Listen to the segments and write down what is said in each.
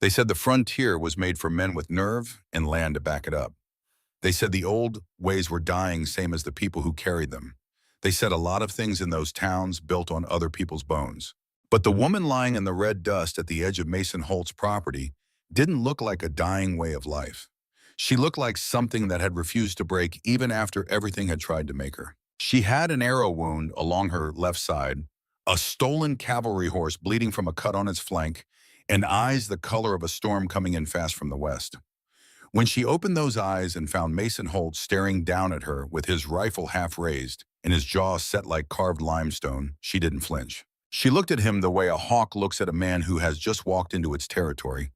They said the frontier was made for men with nerve and land to back it up. They said the old ways were dying, same as the people who carried them. They said a lot of things in those towns built on other people's bones. But the woman lying in the red dust at the edge of Mason Holt's property didn't look like a dying way of life. She looked like something that had refused to break even after everything had tried to make her. She had an arrow wound along her left side, a stolen cavalry horse bleeding from a cut on its flank, and eyes the color of a storm coming in fast from the west. When she opened those eyes and found Mason Holt staring down at her with his rifle half raised and his jaw set like carved limestone, she didn't flinch. She looked at him the way a hawk looks at a man who has just walked into its territory,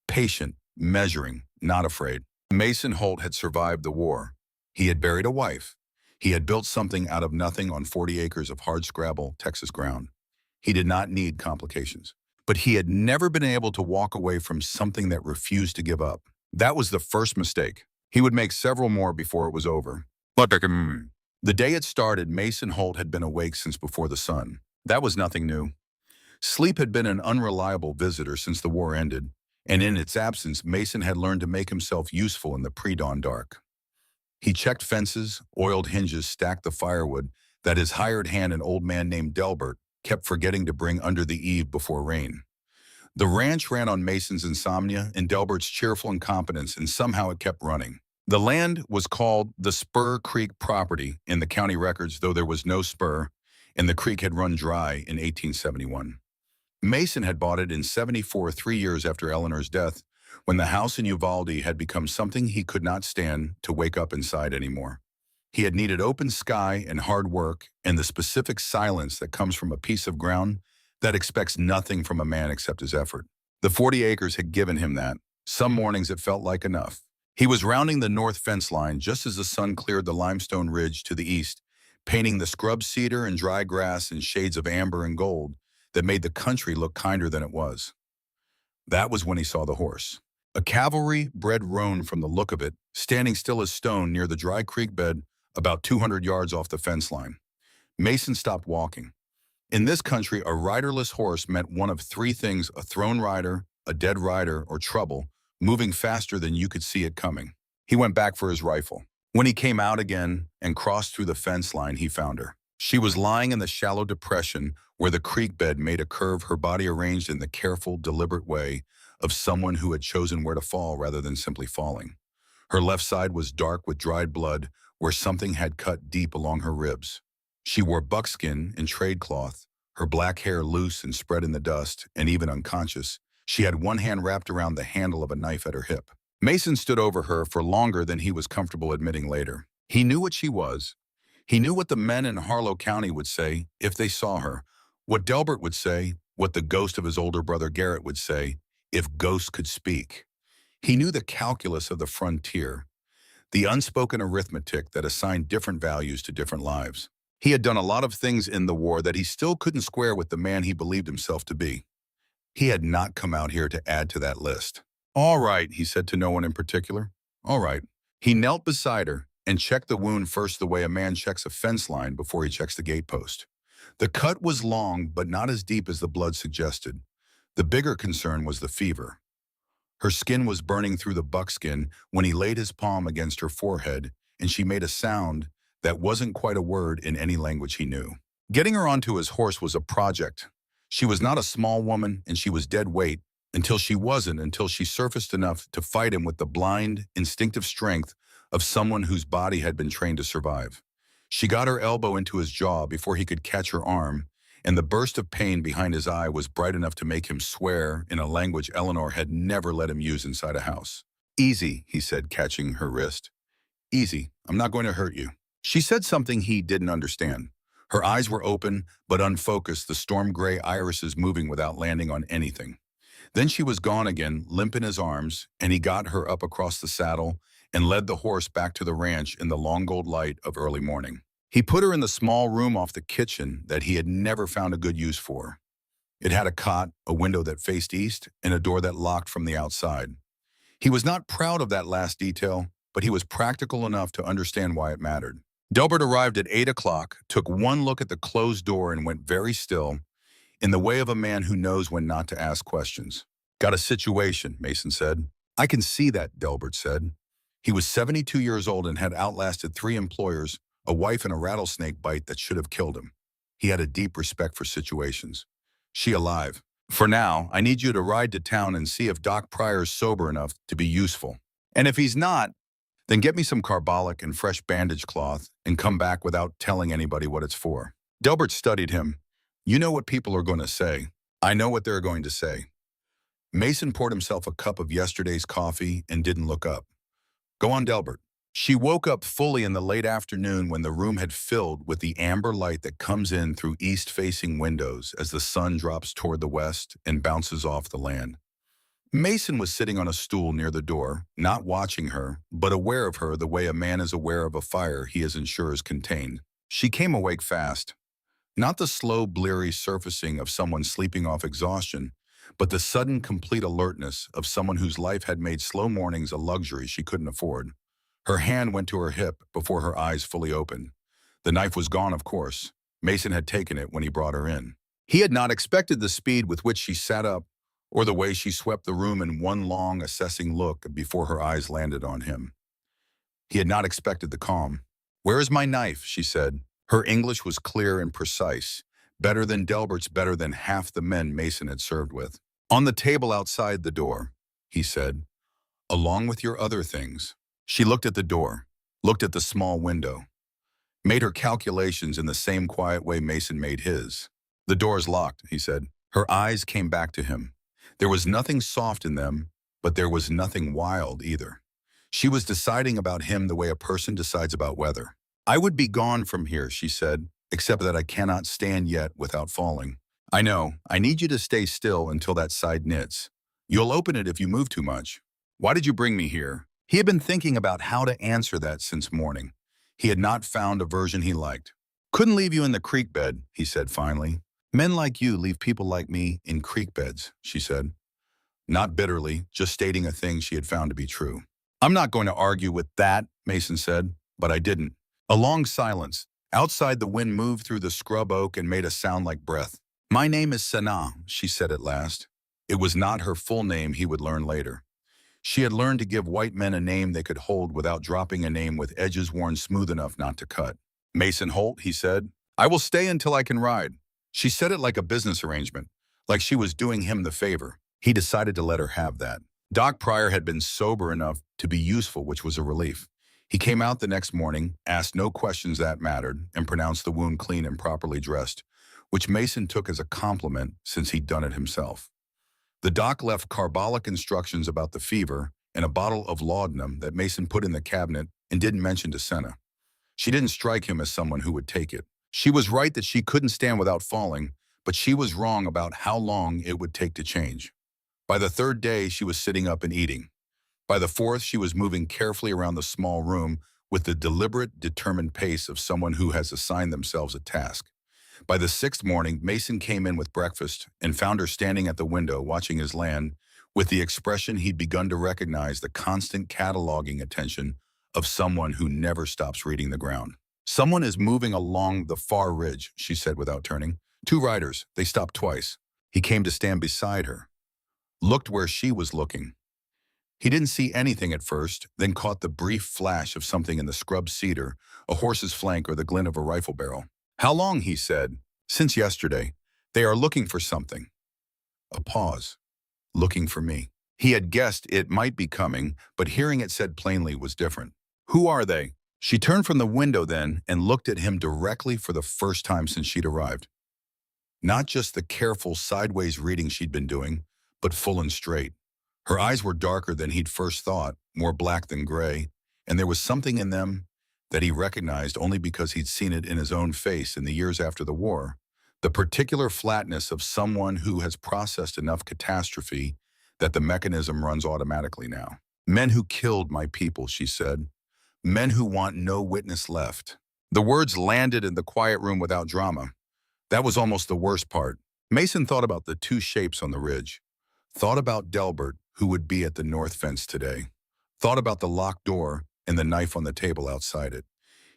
patient, measuring, not afraid. Mason Holt had survived the war. He had buried a wife. He had built something out of nothing on 40 acres of hardscrabble Texas ground. He did not need complications. But he had never been able to walk away from something that refused to give up. That was the first mistake. He would make several more before it was over. The day it started, Mason Holt had been awake since before the sun. That was nothing new. Sleep had been an unreliable visitor since the war ended, and in its absence, Mason had learned to make himself useful in the pre-dawn dark. He checked fences, oiled hinges, stacked the firewood that his hired hand, an old man named Delbert, kept forgetting to bring under the eave before rain. The ranch ran on Mason's insomnia and Delbert's cheerful incompetence, and somehow it kept running. The land was called the Spur Creek property in the county records, though there was no spur, and the creek had run dry in 1871. Mason had bought it in '74, 3 years after Eleanor's death, when the house in Uvalde had become something he could not stand to wake up inside anymore. He had needed open sky and hard work and the specific silence that comes from a piece of ground that expects nothing from a man except his effort. The 40 acres had given him that. Some mornings it felt like enough. He was rounding the north fence line just as the sun cleared the limestone ridge to the east, painting the scrub cedar and dry grass in shades of amber and gold that made the country look kinder than it was. That was when he saw the horse. A cavalry-bred roan from the look of it, standing still as stone near the dry creek bed about 200 yards off the fence line. Mason stopped walking. In this country, a riderless horse meant one of three things: a thrown rider, a dead rider, or trouble, moving faster than you could see it coming. He went back for his rifle. When he came out again and crossed through the fence line, he found her. She was lying in the shallow depression where the creek bed made a curve, her body arranged in the careful, deliberate way of someone who had chosen where to fall rather than simply falling. Her left side was dark with dried blood, where something had cut deep along her ribs. She wore buckskin and trade cloth, her black hair loose and spread in the dust, and even unconscious, she had one hand wrapped around the handle of a knife at her hip. Mason stood over her for longer than he was comfortable admitting later. He knew what she was. He knew what the men in Harlow County would say if they saw her, what Delbert would say, what the ghost of his older brother Garrett would say if ghosts could speak. He knew the calculus of the frontier, the unspoken arithmetic that assigned different values to different lives. He had done a lot of things in the war that he still couldn't square with the man he believed himself to be. He had not come out here to add to that list. "All right," he said to no one in particular. "All right." He knelt beside her and checked the wound first, the way a man checks a fence line before he checks the gatepost. The cut was long, but not as deep as the blood suggested. The bigger concern was the fever. Her skin was burning through the buckskin when he laid his palm against her forehead, and she made a sound that wasn't quite a word in any language he knew. Getting her onto his horse was a project. She was not a small woman, and she was dead weight until she surfaced enough to fight him with the blind, instinctive strength of someone whose body had been trained to survive. She got her elbow into his jaw before he could catch her arm, and the burst of pain behind his eye was bright enough to make him swear in a language Eleanor had never let him use inside a house. "Easy," he said, catching her wrist. "Easy. I'm not going to hurt you." She said something he didn't understand. Her eyes were open, but unfocused, the storm-gray irises moving without landing on anything. Then she was gone again, limp in his arms, and he got her up across the saddle and led the horse back to the ranch in the long gold light of early morning. He put her in the small room off the kitchen that he had never found a good use for. It had a cot, a window that faced east, and a door that locked from the outside. He was not proud of that last detail, but he was practical enough to understand why it mattered. Delbert arrived at 8 o'clock, took one look at the closed door and went very still, in the way of a man who knows when not to ask questions. Got a situation, Mason said. I can see that, Delbert said. He was 72 years old and had outlasted 3 employers, a wife and a rattlesnake bite that should have killed him. He had a deep respect for situations. She alive. For now, I need you to ride to town and see if Doc Pryor's sober enough to be useful. And if he's not, then get me some carbolic and fresh bandage cloth and come back without telling anybody what it's for. Delbert studied him. You know what people are going to say. I know what they're going to say. Mason poured himself a cup of yesterday's coffee and didn't look up. Go on, Delbert. She woke up fully in the late afternoon when the room had filled with the amber light that comes in through east-facing windows as the sun drops toward the west and bounces off the land. Mason was sitting on a stool near the door, not watching her, but aware of her the way a man is aware of a fire he isn't sure is contained. She came awake fast. Not the slow, bleary surfacing of someone sleeping off exhaustion, but the sudden, complete alertness of someone whose life had made slow mornings a luxury she couldn't afford. Her hand went to her hip before her eyes fully opened. The knife was gone, of course. Mason had taken it when he brought her in. He had not expected the speed with which she sat up, or the way she swept the room in one long, assessing look before her eyes landed on him. He had not expected the calm. "Where is my knife?" she said. Her English was clear and precise, better than Delbert's, better than half the men Mason had served with. "On the table outside the door," he said, "along with your other things." She looked at the door, looked at the small window, made her calculations in the same quiet way Mason made his. "The door's locked," he said. Her eyes came back to him. There was nothing soft in them, but there was nothing wild either. She was deciding about him the way a person decides about weather. "I would be gone from here," she said, "except that I cannot stand yet without falling. I know. I need you to stay still until that side knits. You'll open it if you move too much. Why did you bring me here?" He had been thinking about how to answer that since morning. He had not found a version he liked. "Couldn't leave you in the creek bed," he said finally. "Men like you leave people like me in creek beds," she said. Not bitterly, just stating a thing she had found to be true. "I'm not going to argue with that," Mason said, but I didn't. A long silence. Outside, the wind moved through the scrub oak and made a sound like breath. "My name is Sana," she said at last. It was not her full name, he would learn later. She had learned to give white men a name they could hold without dropping a name with edges worn smooth enough not to cut. "Mason Holt," he said. "I will stay until I can ride." She said it like a business arrangement, like she was doing him the favor. He decided to let her have that. Doc Pryor had been sober enough to be useful, which was a relief. He came out the next morning, asked no questions that mattered, and pronounced the wound clean and properly dressed, which Mason took as a compliment since he'd done it himself. The doc left carbolic instructions about the fever and a bottle of laudanum that Mason put in the cabinet and didn't mention to Senna. She didn't strike him as someone who would take it. She was right that she couldn't stand without falling, but she was wrong about how long it would take to change. By the 3rd day, she was sitting up and eating. By the 4th, she was moving carefully around the small room with the deliberate, determined pace of someone who has assigned themselves a task. By the 6th morning, Mason came in with breakfast and found her standing at the window watching his land with the expression he'd begun to recognize, the constant cataloging attention of someone who never stops reading the ground. "Someone is moving along the far ridge," she said without turning. "2 riders. They stopped twice." He came to stand beside her, looked where she was looking. He didn't see anything at first, then caught the brief flash of something in the scrub cedar, a horse's flank or the glint of a rifle barrel. "How long?" he said. "Since yesterday. They are looking for something." A pause. "Looking for me." He had guessed it might be coming, but hearing it said plainly was different. "Who are they?" She turned from the window then and looked at him directly for the first time since she'd arrived. Not just the careful sideways reading she'd been doing, but full and straight. Her eyes were darker than he'd first thought, more black than gray, and there was something in them that he recognized only because he'd seen it in his own face in the years after the war. The particular flatness of someone who has processed enough catastrophe that the mechanism runs automatically now. "Men who killed my people," she said. "Men who want no witness left." The words landed in the quiet room without drama. That was almost the worst part. Mason thought about the 2 shapes on the ridge. Thought about Delbert, who would be at the north fence today. Thought about the locked door and the knife on the table outside it.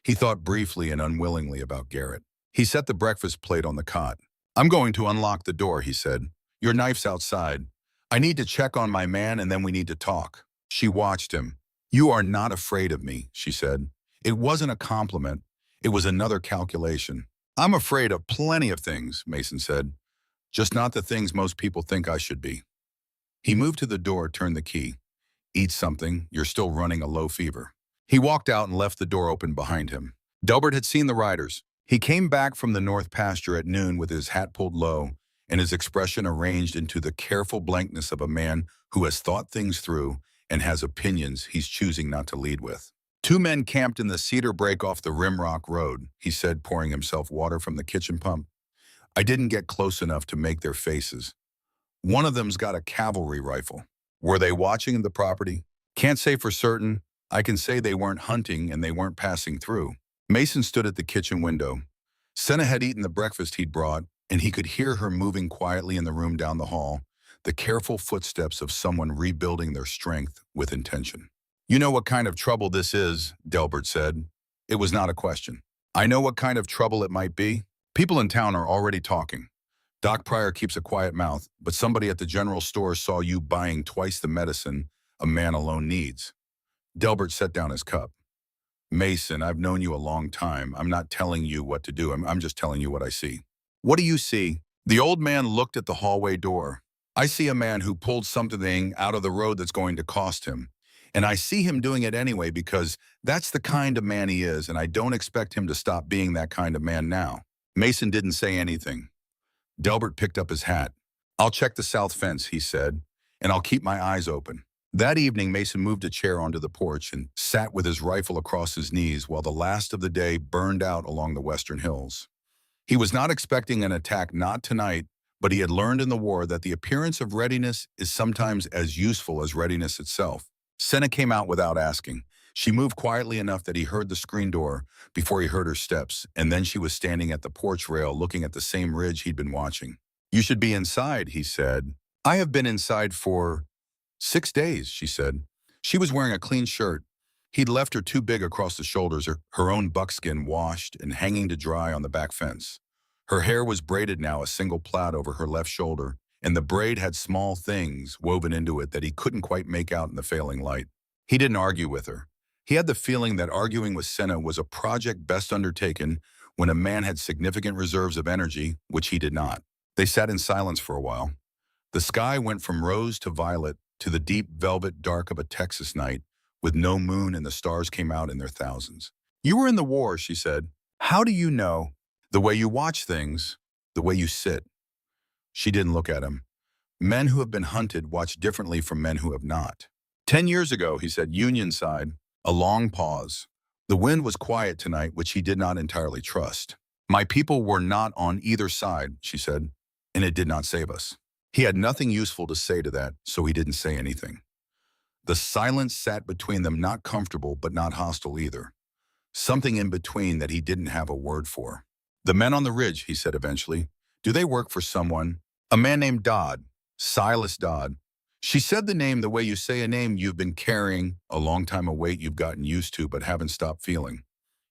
He thought briefly and unwillingly about Garrett. He set the breakfast plate on the cot. "I'm going to unlock the door," he said. "Your knife's outside. I need to check on my man and then we need to talk. She watched him. You are not afraid of me, she said. It wasn't a compliment. It was another calculation. I'm afraid of plenty of things, Mason said. Just not the things most people think I should be. He moved to the door, turned the key. Eat something, you're still running a low fever. He walked out and left the door open behind him. Delbert had seen the riders. He came back from the north pasture at noon with his hat pulled low and his expression arranged into the careful blankness of a man who has thought things through and has opinions he's choosing not to lead with. Two men camped in the cedar break off the Rimrock Road, he said, pouring himself water from the kitchen pump. I didn't get close enough to make their faces. One of them's got a cavalry rifle. Were they watching the property? Can't say for certain. I can say they weren't hunting and they weren't passing through. Mason stood at the kitchen window. Senna had eaten the breakfast he'd brought, and he could hear her moving quietly in the room down the hall, the careful footsteps of someone rebuilding their strength with intention. You know what kind of trouble this is, Delbert said. It was not a question. I know what kind of trouble it might be. People in town are already talking. Doc Pryor keeps a quiet mouth, but somebody at the general store saw you buying twice the medicine a man alone needs. Delbert set down his cup. Mason, I've known you a long time. I'm not telling you what to do. I'm just telling you what I see. What do you see? The old man looked at the hallway door. I see a man who pulled something out of the road that's going to cost him. And I see him doing it anyway because that's the kind of man he is, and I don't expect him to stop being that kind of man now. Mason didn't say anything. Delbert picked up his hat. I'll check the south fence, he said, and I'll keep my eyes open. That evening, Mason moved a chair onto the porch and sat with his rifle across his knees while the last of the day burned out along the western hills. He was not expecting an attack, not tonight, but he had learned in the war that the appearance of readiness is sometimes as useful as readiness itself. Senna came out without asking. She moved quietly enough that he heard the screen door before he heard her steps, and then she was standing at the porch rail looking at the same ridge he'd been watching. You should be inside, he said. I have been inside for 6 days, she said. She was wearing a clean shirt. He'd left her too big across the shoulders, her own buckskin washed and hanging to dry on the back fence. Her hair was braided now, a single plait over her left shoulder, and the braid had small things woven into it that he couldn't quite make out in the failing light. He didn't argue with her. He had the feeling that arguing with Senna was a project best undertaken when a man had significant reserves of energy, which he did not. They sat in silence for a while. The sky went from rose to violet to the deep velvet dark of a Texas night, with no moon, and the stars came out in their thousands. You were in the war, she said. How do you know? The way you watch things, the way you sit. She didn't look at him. Men who have been hunted watch differently from men who have not. 10 years ago, he said, Union side. A long pause. The wind was quiet tonight, which he did not entirely trust. My people were not on either side, she said, and it did not save us. He had nothing useful to say to that, so he didn't say anything. The silence sat between them, not comfortable, but not hostile either. Something in between that he didn't have a word for. The men on the ridge, he said eventually, do they work for someone? A man named Dodd, Silas Dodd. She said the name the way you say a name you've been carrying, a long time, a weight you've gotten used to but haven't stopped feeling.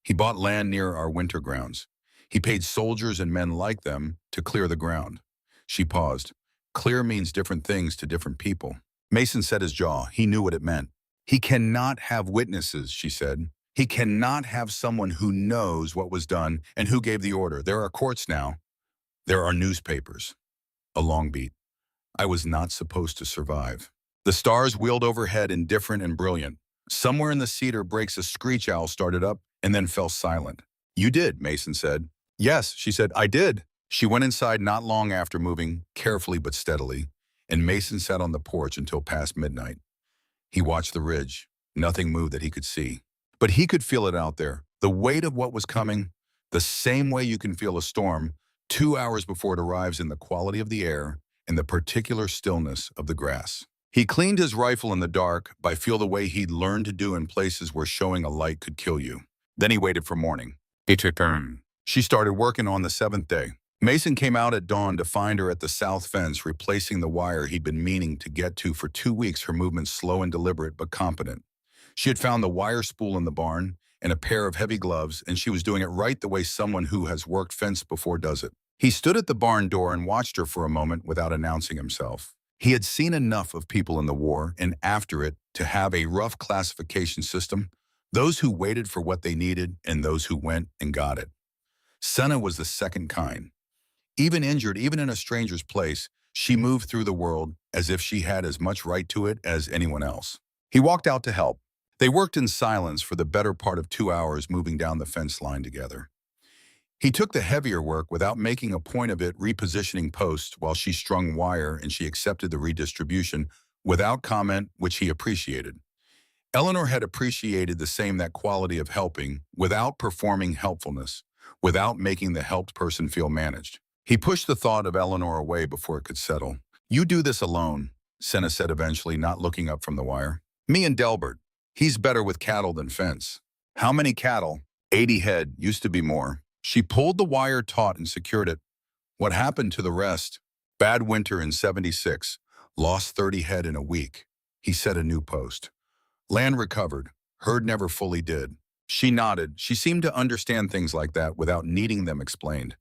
He bought land near our winter grounds. He paid soldiers and men like them to clear the ground. She paused. Clear means different things to different people. Mason set his jaw. He knew what it meant. He cannot have witnesses, she said. He cannot have someone who knows what was done and who gave the order. There are courts now. There are newspapers. A long beat. I was not supposed to survive. The stars wheeled overhead, indifferent and brilliant. Somewhere in the cedar breaks a screech owl started up and then fell silent. You did, Mason said. Yes, she said, I did. She went inside not long after, moving carefully but steadily, and Mason sat on the porch until past midnight. He watched the ridge. Nothing moved that he could see. But he could feel it out there, the weight of what was coming, the same way you can feel a storm 2 hours before it arrives in the quality of the air and the particular stillness of the grass. He cleaned his rifle in the dark by feel the way he'd learned to do in places where showing a light could kill you. Then he waited for morning. It took turn. She started working on the 7th day. Mason came out at dawn to find her at the south fence, replacing the wire he'd been meaning to get to for 2 weeks, her movements slow and deliberate but competent. She had found the wire spool in the barn and a pair of heavy gloves, and she was doing it right the way someone who has worked fence before does it. He stood at the barn door and watched her for a moment without announcing himself. He had seen enough of people in the war and after it to have a rough classification system, those who waited for what they needed and those who went and got it. Senna was the second kind. Even injured, even in a stranger's place, she moved through the world as if she had as much right to it as anyone else. He walked out to help. They worked in silence for the better part of 2 hours, moving down the fence line together. He took the heavier work without making a point of it, repositioning posts while she strung wire, and she accepted the redistribution without comment, which he appreciated. Eleanor had appreciated the same, that quality of helping without performing helpfulness, without making the helped person feel managed. He pushed the thought of Eleanor away before it could settle. "You do this alone," Senna said eventually, not looking up from the wire. "Me and Delbert. He's better with cattle than fence." "How many cattle?" 80 head, used to be more. She pulled the wire taut and secured it. "What happened to the rest?" "Bad winter in 76. Lost 30 head in a week." He set a new post. "Land recovered. Herd never fully did." She nodded. She seemed to understand things like that without needing them explained.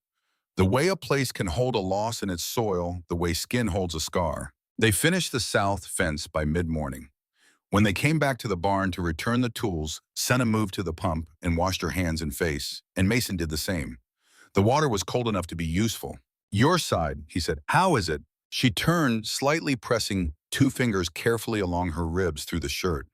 The way a place can hold a loss in its soil, the way skin holds a scar. They finished the south fence by mid-morning. When they came back to the barn to return the tools, Senna moved to the pump and washed her hands and face, and Mason did the same. The water was cold enough to be useful. "Your side," he said. "How is it?" She turned, slightly pressing 2 fingers carefully along her ribs through the shirt.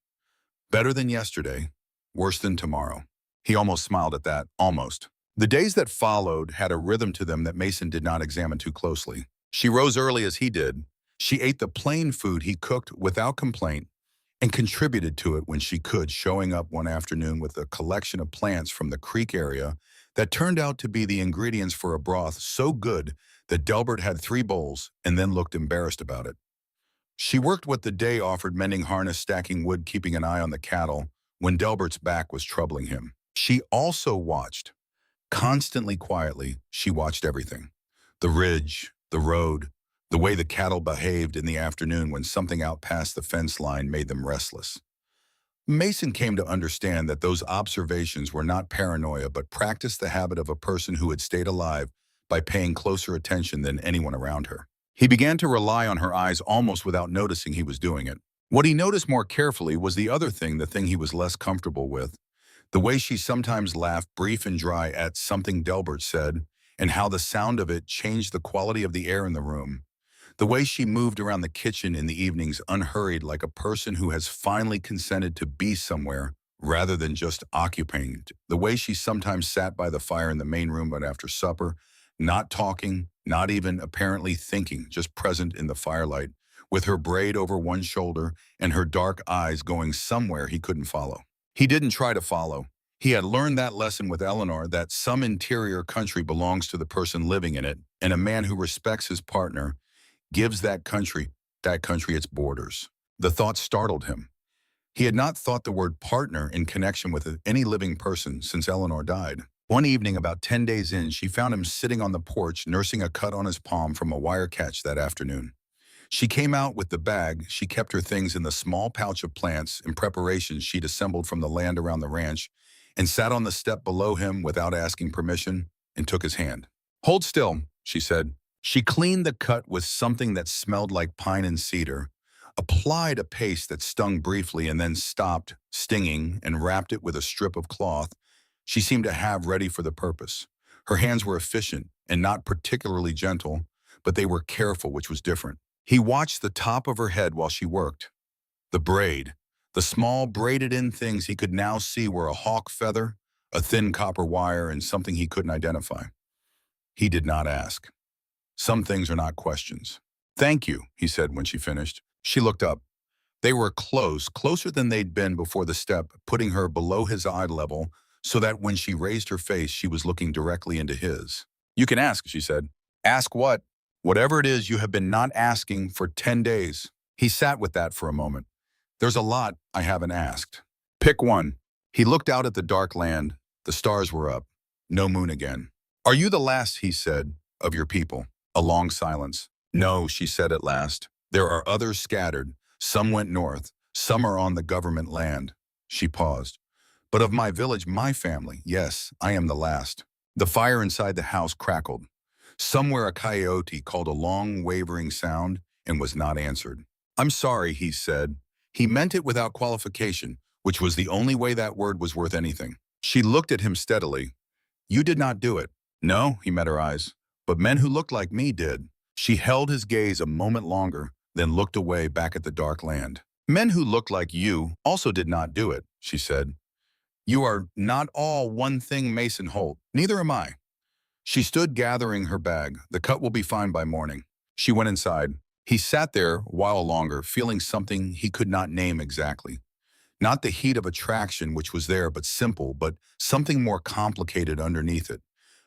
"Better than yesterday, worse than tomorrow." He almost smiled at that, almost. The days that followed had a rhythm to them that Mason did not examine too closely. She rose early as he did. She ate the plain food he cooked without complaint and contributed to it when she could, showing up one afternoon with a collection of plants from the creek area that turned out to be the ingredients for a broth so good that Delbert had 3 bowls and then looked embarrassed about it. She worked what the day offered, mending harness, stacking wood, keeping an eye on the cattle when Delbert's back was troubling him. She also watched. Constantly, quietly, she watched everything. The ridge, the road, the way the cattle behaved in the afternoon when something out past the fence line made them restless. Mason came to understand that those observations were not paranoia, but practiced the habit of a person who had stayed alive by paying closer attention than anyone around her. He began to rely on her eyes almost without noticing he was doing it. What he noticed more carefully was the other thing, the thing he was less comfortable with. The way she sometimes laughed, brief and dry, at something Delbert said, and how the sound of it changed the quality of the air in the room. The way she moved around the kitchen in the evenings, unhurried, like a person who has finally consented to be somewhere rather than just occupying it. The way she sometimes sat by the fire in the main room but after supper, not talking, not even apparently thinking, just present in the firelight, with her braid over one shoulder and her dark eyes going somewhere he couldn't follow. He didn't try to follow. He had learned that lesson with Eleanor, that some interior country belongs to the person living in it, and a man who respects his partner gives that country its borders. The thought startled him. He had not thought the word partner in connection with any living person since Eleanor died. One evening, about 10 days in, she found him sitting on the porch, nursing a cut on his palm from a wire catch that afternoon. She came out with the bag. She kept her things in the small pouch of plants and preparations she'd assembled from the land around the ranch, and sat on the step below him without asking permission and took his hand. "Hold still," she said. She cleaned the cut with something that smelled like pine and cedar, applied a paste that stung briefly and then stopped stinging, and wrapped it with a strip of cloth she seemed to have ready for the purpose. Her hands were efficient and not particularly gentle, but they were careful, which was different. He watched the top of her head while she worked. The braid, the small braided-in things he could now see were a hawk feather, a thin copper wire, and something he couldn't identify. He did not ask. Some things are not questions. "Thank you," he said when she finished. She looked up. They were close, closer than they'd been before the step, putting her below his eye level so that when she raised her face, she was looking directly into his. "You can ask," she said. "Ask what?" "Whatever it is you have been not asking for 10 days. He sat with that for a moment. "There's a lot I haven't asked." "Pick one." He looked out at the dark land. The stars were up. No moon again. "Are you the last," he said, "of your people?" A long silence. "No," she said at last. "There are others scattered. Some went north. Some are on the government land." She paused. "But of my village, my family, yes, I am the last." The fire inside the house crackled. Somewhere a coyote called a long, wavering sound, and was not answered. "I'm sorry," he said. He meant it without qualification, which was the only way that word was worth anything. She looked at him steadily. "You did not do it." "No," he met her eyes. "But men who looked like me did." She held his gaze a moment longer, then looked away back at the dark land. "Men who looked like you also did not do it," she said. "You are not all one thing, Mason Holt. Neither am I." She stood gathering her bag. "The cut will be fine by morning." She went inside. He sat there a while longer, feeling something he could not name exactly. Not the heat of attraction which was there, but simple, but something more complicated underneath it.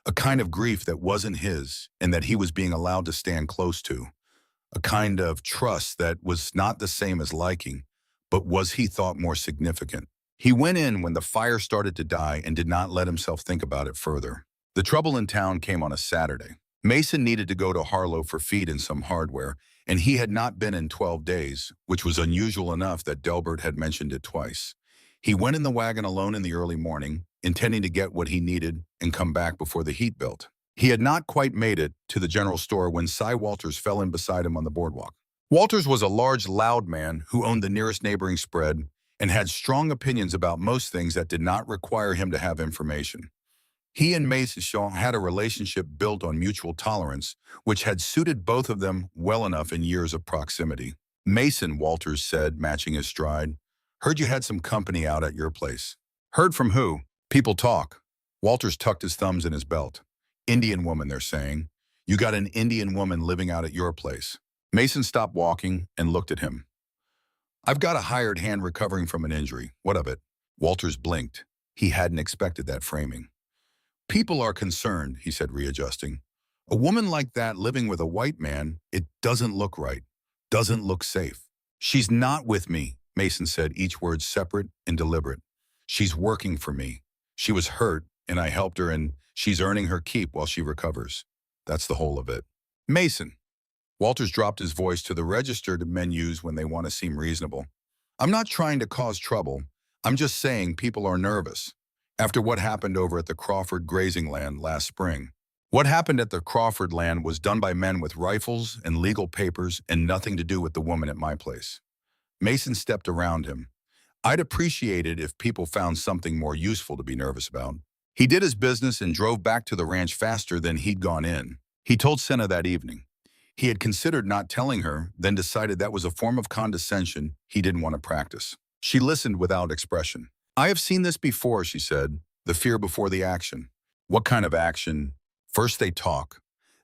A kind of grief that wasn't his and that he was being allowed to stand close to. A kind of trust that was not the same as liking, but was, he thought, more significant. He went in when the fire started to die and did not let himself think about it further. The trouble in town came on a Saturday. Mason needed to go to Harlow for feed and some hardware, and he had not been in 12 days, which was unusual enough that Delbert had mentioned it twice. He went in the wagon alone in the early morning, intending to get what he needed and come back before the heat built. He had not quite made it to the general store when Cy Walters fell in beside him on the boardwalk. Walters was a large, loud man who owned the nearest neighboring spread and had strong opinions about most things that did not require him to have information. He and Mason had a relationship built on mutual tolerance, which had suited both of them well enough in years of proximity. "Mason," Walters said, matching his stride, "heard you had some company out at your place." "Heard from who?" "People talk." Walters tucked his thumbs in his belt. "Indian woman, they're saying. You got an Indian woman living out at your place." Mason stopped walking and looked at him. "I've got a hired hand recovering from an injury. What of it?" Walters blinked. He hadn't expected that framing. "People are concerned," he said, readjusting. "A woman like that living with a white man, it doesn't look right. Doesn't look safe." "She's not with me," Mason said, each word separate and deliberate. "She's working for me. She was hurt, and I helped her, and she's earning her keep while she recovers. That's the whole of it." "Mason." Walters dropped his voice to the register that men use when they want to seem reasonable. "I'm not trying to cause trouble. I'm just saying people are nervous. After what happened over at the Crawford grazing land last spring. What happened at the Crawford land was done by men with rifles and legal papers and nothing to do with the woman at my place." Mason stepped around him. "I'd appreciate it if people found something more useful to be nervous about." He did his business and drove back to the ranch faster than he'd gone in. He told Senna that evening. He had considered not telling her, then decided that was a form of condescension he didn't want to practice. She listened without expression. "I have seen this before," she said, "the fear before the action." "What kind of action?" "First they talk.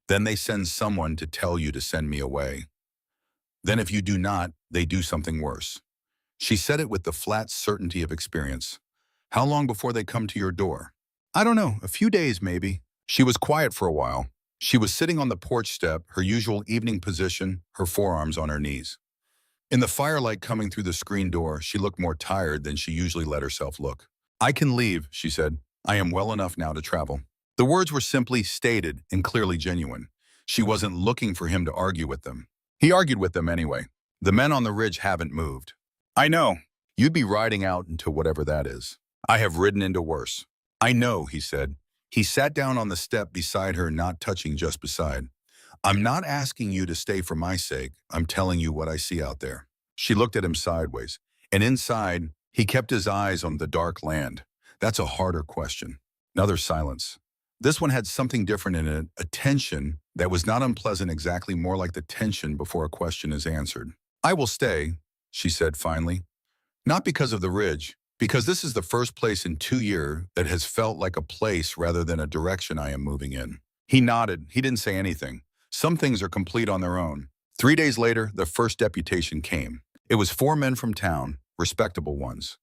Then they send someone to tell you to send me away. Then if you do not, they do something worse." She said it with the flat certainty of experience. "How long before they come to your door?" "I don't know, a few days maybe." She was quiet for a while. She was sitting on the porch step, her usual evening position, her forearms on her knees. In the firelight coming through the screen door, she looked more tired than she usually let herself look. "I can leave," she said. "I am well enough now to travel." The words were simply stated and clearly genuine. She wasn't looking for him to argue with them. He argued with them anyway. "The men on the ridge haven't moved." "I know. You'd be riding out into whatever that is." "I have ridden into worse." "I know," he said. He sat down on the step beside her, not touching just beside. "I'm not asking you to stay for my sake. I'm telling you what I see out there." She looked at him sideways, and inside, he kept his eyes on the dark land. "That's a harder question." Another silence. This one had something different in it, a tension that was not unpleasant, exactly more like the tension before a question is answered. "I will stay," she said finally. "Not because of the ridge, because this is the first place in 2 years that has felt like a place rather than a direction I am moving in." He nodded. He didn't say anything. Some things are complete on their own. 3 days later, the first deputation came. It was 4 men from town, respectable ones.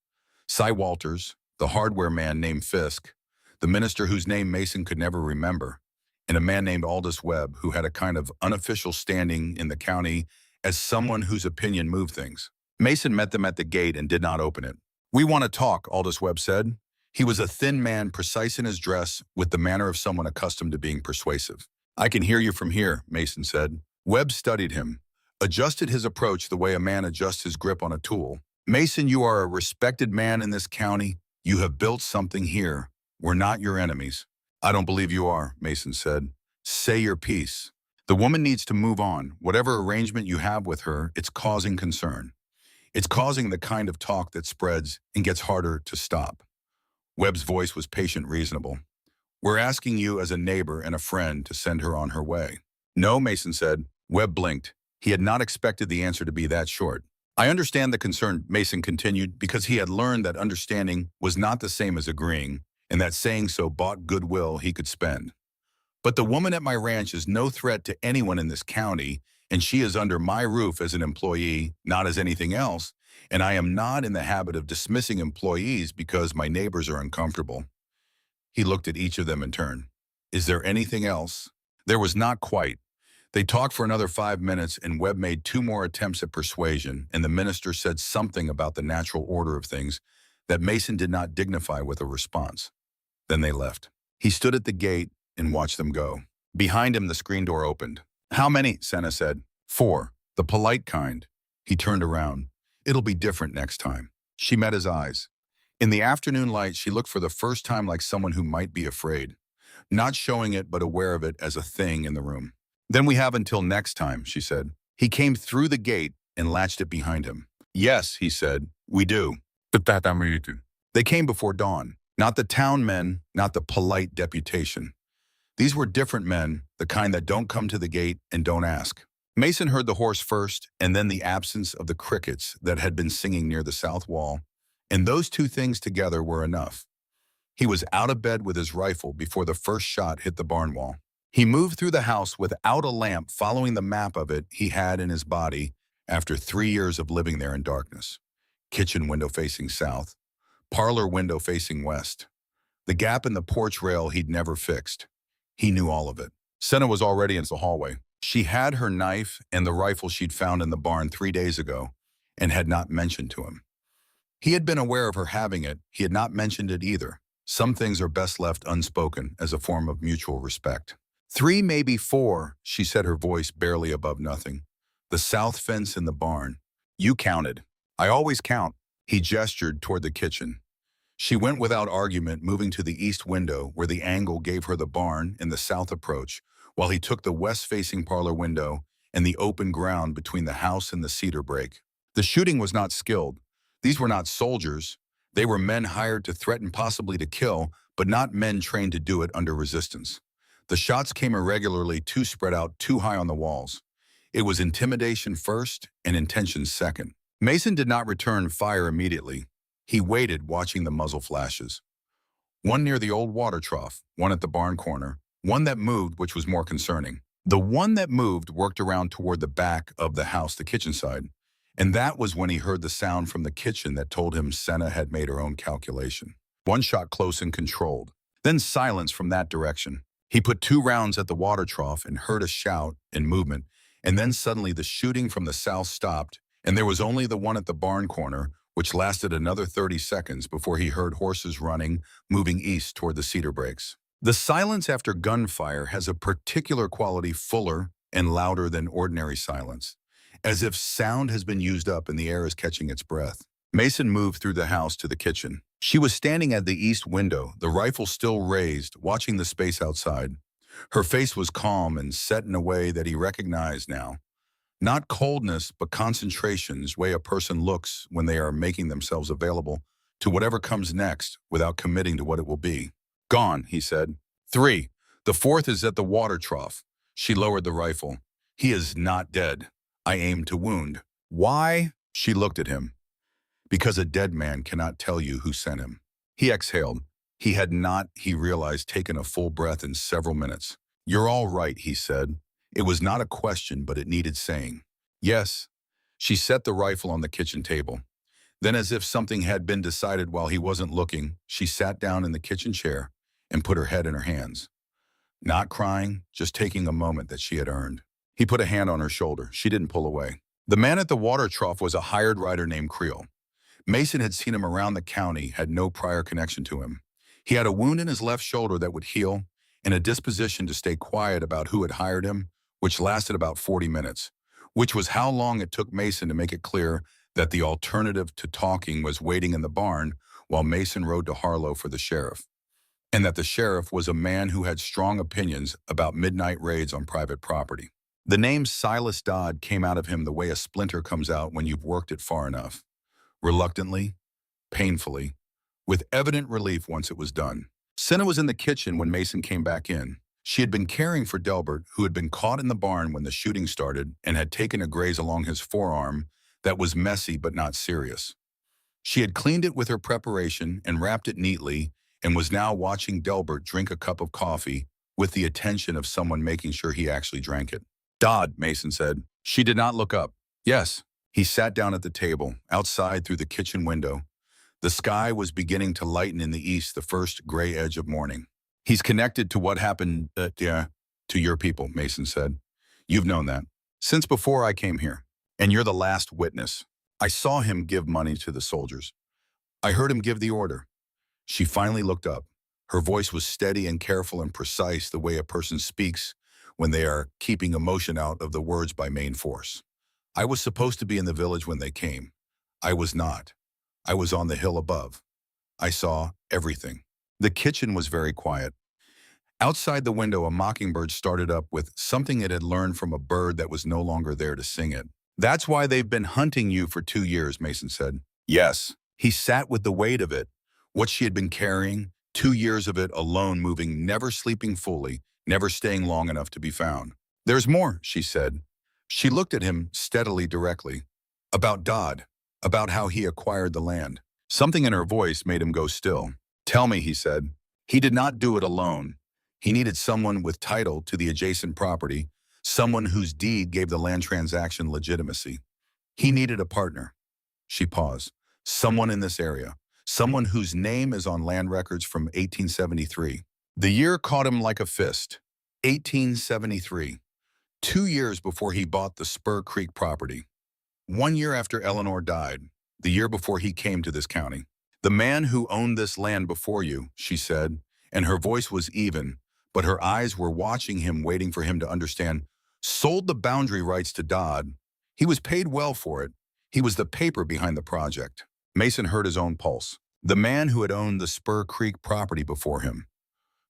Cy Walters, the hardware man named Fisk, the minister whose name Mason could never remember, and a man named Aldous Webb, who had a kind of unofficial standing in the county as someone whose opinion moved things. Mason met them at the gate and did not open it. "We want to talk," Aldous Webb said. He was a thin man, precise in his dress, with the manner of someone accustomed to being persuasive. "I can hear you from here," Mason said. Webb studied him, adjusted his approach the way a man adjusts his grip on a tool. "Mason, you are a respected man in this county. You have built something here. We're not your enemies." "I don't believe you are," Mason said. "Say your piece." The woman needs to move on. Whatever arrangement you have with her, it's causing concern. It's causing the kind of talk that spreads and gets harder to stop. Webb's voice was patient, reasonable. We're asking you as a neighbor and a friend to send her on her way. No, Mason said. Webb blinked. He had not expected the answer to be that short. I understand the concern, Mason continued, because he had learned that understanding was not the same as agreeing, and that saying so bought goodwill he could spend. But the woman at my ranch is no threat to anyone in this county, and she is under my roof as an employee, not as anything else, and I am not in the habit of dismissing employees because my neighbors are uncomfortable. He looked at each of them in turn. Is there anything else? There was not quite. They talked for another 5 minutes, and Webb made 2 more attempts at persuasion, and the minister said something about the natural order of things that Mason did not dignify with a response. Then they left. He stood at the gate and watched them go. Behind him, the screen door opened. How many? Senna said. 4. The polite kind. He turned around. It'll be different next time. She met his eyes. In the afternoon light, she looked for the first time like someone who might be afraid, not showing it but aware of it as a thing in the room. Then we have until next time, she said. He came through the gate and latched it behind him. Yes, he said, we do. They came before dawn. Not the town men, not the polite deputation. These were different men, the kind that don't come to the gate and don't ask. Mason heard the horse first, and then the absence of the crickets that had been singing near the south wall, and those 2 things together were enough. He was out of bed with his rifle before the first shot hit the barn wall. He moved through the house without a lamp, following the map of it he had in his body after 3 years of living there in darkness. Kitchen window facing south, parlor window facing west. The gap in the porch rail he'd never fixed. He knew all of it. Senna was already in the hallway. She had her knife and the rifle she'd found in the barn 3 days ago and had not mentioned to him. He had been aware of her having it. He had not mentioned it either. Some things are best left unspoken as a form of mutual respect. 3, maybe 4, she said, her voice barely above nothing. The south fence in the barn. You counted. I always count. He gestured toward the kitchen. She went without argument, moving to the east window where the angle gave her the barn and the south approach, while he took the west-facing parlor window and the open ground between the house and the cedar break. The shooting was not skilled. These were not soldiers. They were men hired to threaten, possibly to kill, but not men trained to do it under resistance. The shots came irregularly, too spread out, too high on the walls. It was intimidation first and intention second. Mason did not return fire immediately. He waited, watching the muzzle flashes. One near the old water trough, one at the barn corner, one that moved, which was more concerning. The one that moved worked around toward the back of the house, the kitchen side, and that was when he heard the sound from the kitchen that told him Senna had made her own calculation. One shot close and controlled, then silence from that direction. He put 2 rounds at the water trough and heard a shout and movement, and then suddenly the shooting from the south stopped, and there was only the one at the barn corner, which lasted another 30 seconds before he heard horses running, moving east toward the cedar breaks. The silence after gunfire has a particular quality, fuller and louder than ordinary silence, as if sound has been used up and the air is catching its breath. Mason moved through the house to the kitchen. She was standing at the east window, the rifle still raised, watching the space outside. Her face was calm and set in a way that he recognized now. Not coldness, but concentration's way a person looks when they are making themselves available to whatever comes next without committing to what it will be. Gone, he said. 3. The 4th is at the water trough. She lowered the rifle. He is not dead. I aimed to wound. Why? She looked at him. Because a dead man cannot tell you who sent him. He exhaled. He had not, he realized, taken a full breath in several minutes. You're all right, he said. It was not a question, but it needed saying. Yes. She set the rifle on the kitchen table. Then, as if something had been decided while he wasn't looking, she sat down in the kitchen chair and put her head in her hands. Not crying, just taking a moment that she had earned. He put a hand on her shoulder. She didn't pull away. The man at the water trough was a hired rider named Creel. Mason had seen him around the county, had no prior connection to him. He had a wound in his left shoulder that would heal and a disposition to stay quiet about who had hired him, which lasted about 40 minutes, which was how long it took Mason to make it clear that the alternative to talking was waiting in the barn while Mason rode to Harlow for the sheriff, and that the sheriff was a man who had strong opinions about midnight raids on private property. The name Silas Dodd came out of him the way a splinter comes out when you've worked it far enough. Reluctantly, painfully, with evident relief once it was done. Senna was in the kitchen when Mason came back in. She had been caring for Delbert, who had been caught in the barn when the shooting started and had taken a graze along his forearm that was messy but not serious. She had cleaned it with her preparation and wrapped it neatly and was now watching Delbert drink a cup of coffee with the attention of someone making sure he actually drank it. "Dodd," Mason said. She did not look up. "Yes." He sat down at the table, outside through the kitchen window. The sky was beginning to lighten in the east, the first gray edge of morning. "He's connected to what happened, to your people," Mason said. "You've known that since before I came here. And you're the last witness. I saw him give money to the soldiers. I heard him give the order." She finally looked up. Her voice was steady and careful and precise, the way a person speaks when they are keeping emotion out of the words by main force. "I was supposed to be in the village when they came. I was not. I was on the hill above. I saw everything." The kitchen was very quiet. Outside the window, a mockingbird started up with something it had learned from a bird that was no longer there to sing it. "That's why they've been hunting you for 2 years," Mason said. "Yes." He sat with the weight of it, what she had been carrying, 2 years of it alone, moving, never sleeping fully, never staying long enough to be found. "There's more," she said. She looked at him steadily, directly. "About Dodd, about how he acquired the land." Something in her voice made him go still. "Tell me," he said. "He did not do it alone. He needed someone with title to the adjacent property, someone whose deed gave the land transaction legitimacy. He needed a partner." She paused. "Someone in this area, someone whose name is on land records from 1873. The year caught him like a fist. 1873. 2 years before he bought the Spur Creek property. 1 year after Eleanor died, the year before he came to this county. The man who owned this land before you," she said, and her voice was even, but her eyes were watching him, waiting for him to understand, "sold the boundary rights to Dodd. He was paid well for it. He was the paper behind the project." Mason heard his own pulse. The man who had owned the Spur Creek property before him,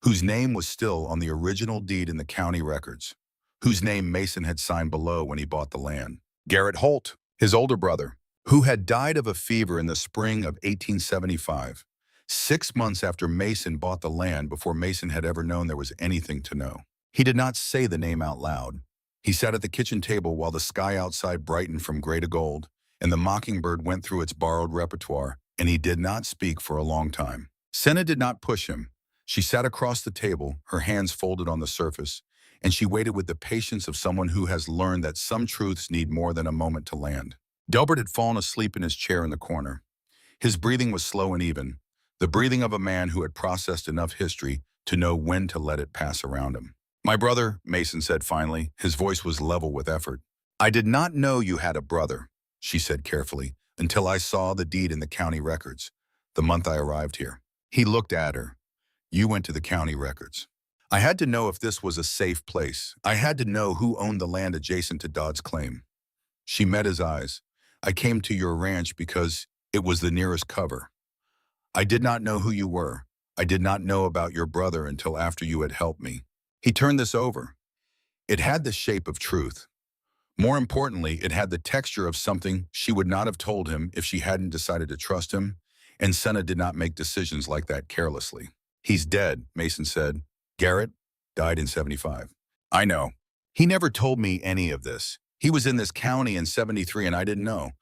whose name was still on the original deed in the county records, whose name Mason had signed below when he bought the land. Garrett Holt, his older brother, who had died of a fever in the spring of 1875, 6 months after Mason bought the land, before Mason had ever known there was anything to know. He did not say the name out loud. He sat at the kitchen table while the sky outside brightened from gray to gold, and the mockingbird went through its borrowed repertoire, and he did not speak for a long time. Senna did not push him. She sat across the table, her hands folded on the surface, and she waited with the patience of someone who has learned that some truths need more than a moment to land. Delbert had fallen asleep in his chair in the corner. His breathing was slow and even, the breathing of a man who had processed enough history to know when to let it pass around him. "My brother," Mason said finally, his voice was level with effort. "I did not know you had a brother," she said carefully, "until I saw the deed in the county records, the month I arrived here." He looked at her. "You went to the county records." "I had to know if this was a safe place. I had to know who owned the land adjacent to Dodd's claim." She met his eyes. "I came to your ranch because it was the nearest cover. I did not know who you were. I did not know about your brother until after you had helped me." He turned this over. It had the shape of truth. More importantly, it had the texture of something she would not have told him if she hadn't decided to trust him, and Senna did not make decisions like that carelessly. "He's dead," Mason said. "Garrett died in 75. "I know. He never told me any of this. He was in this county in 73 and I didn't know.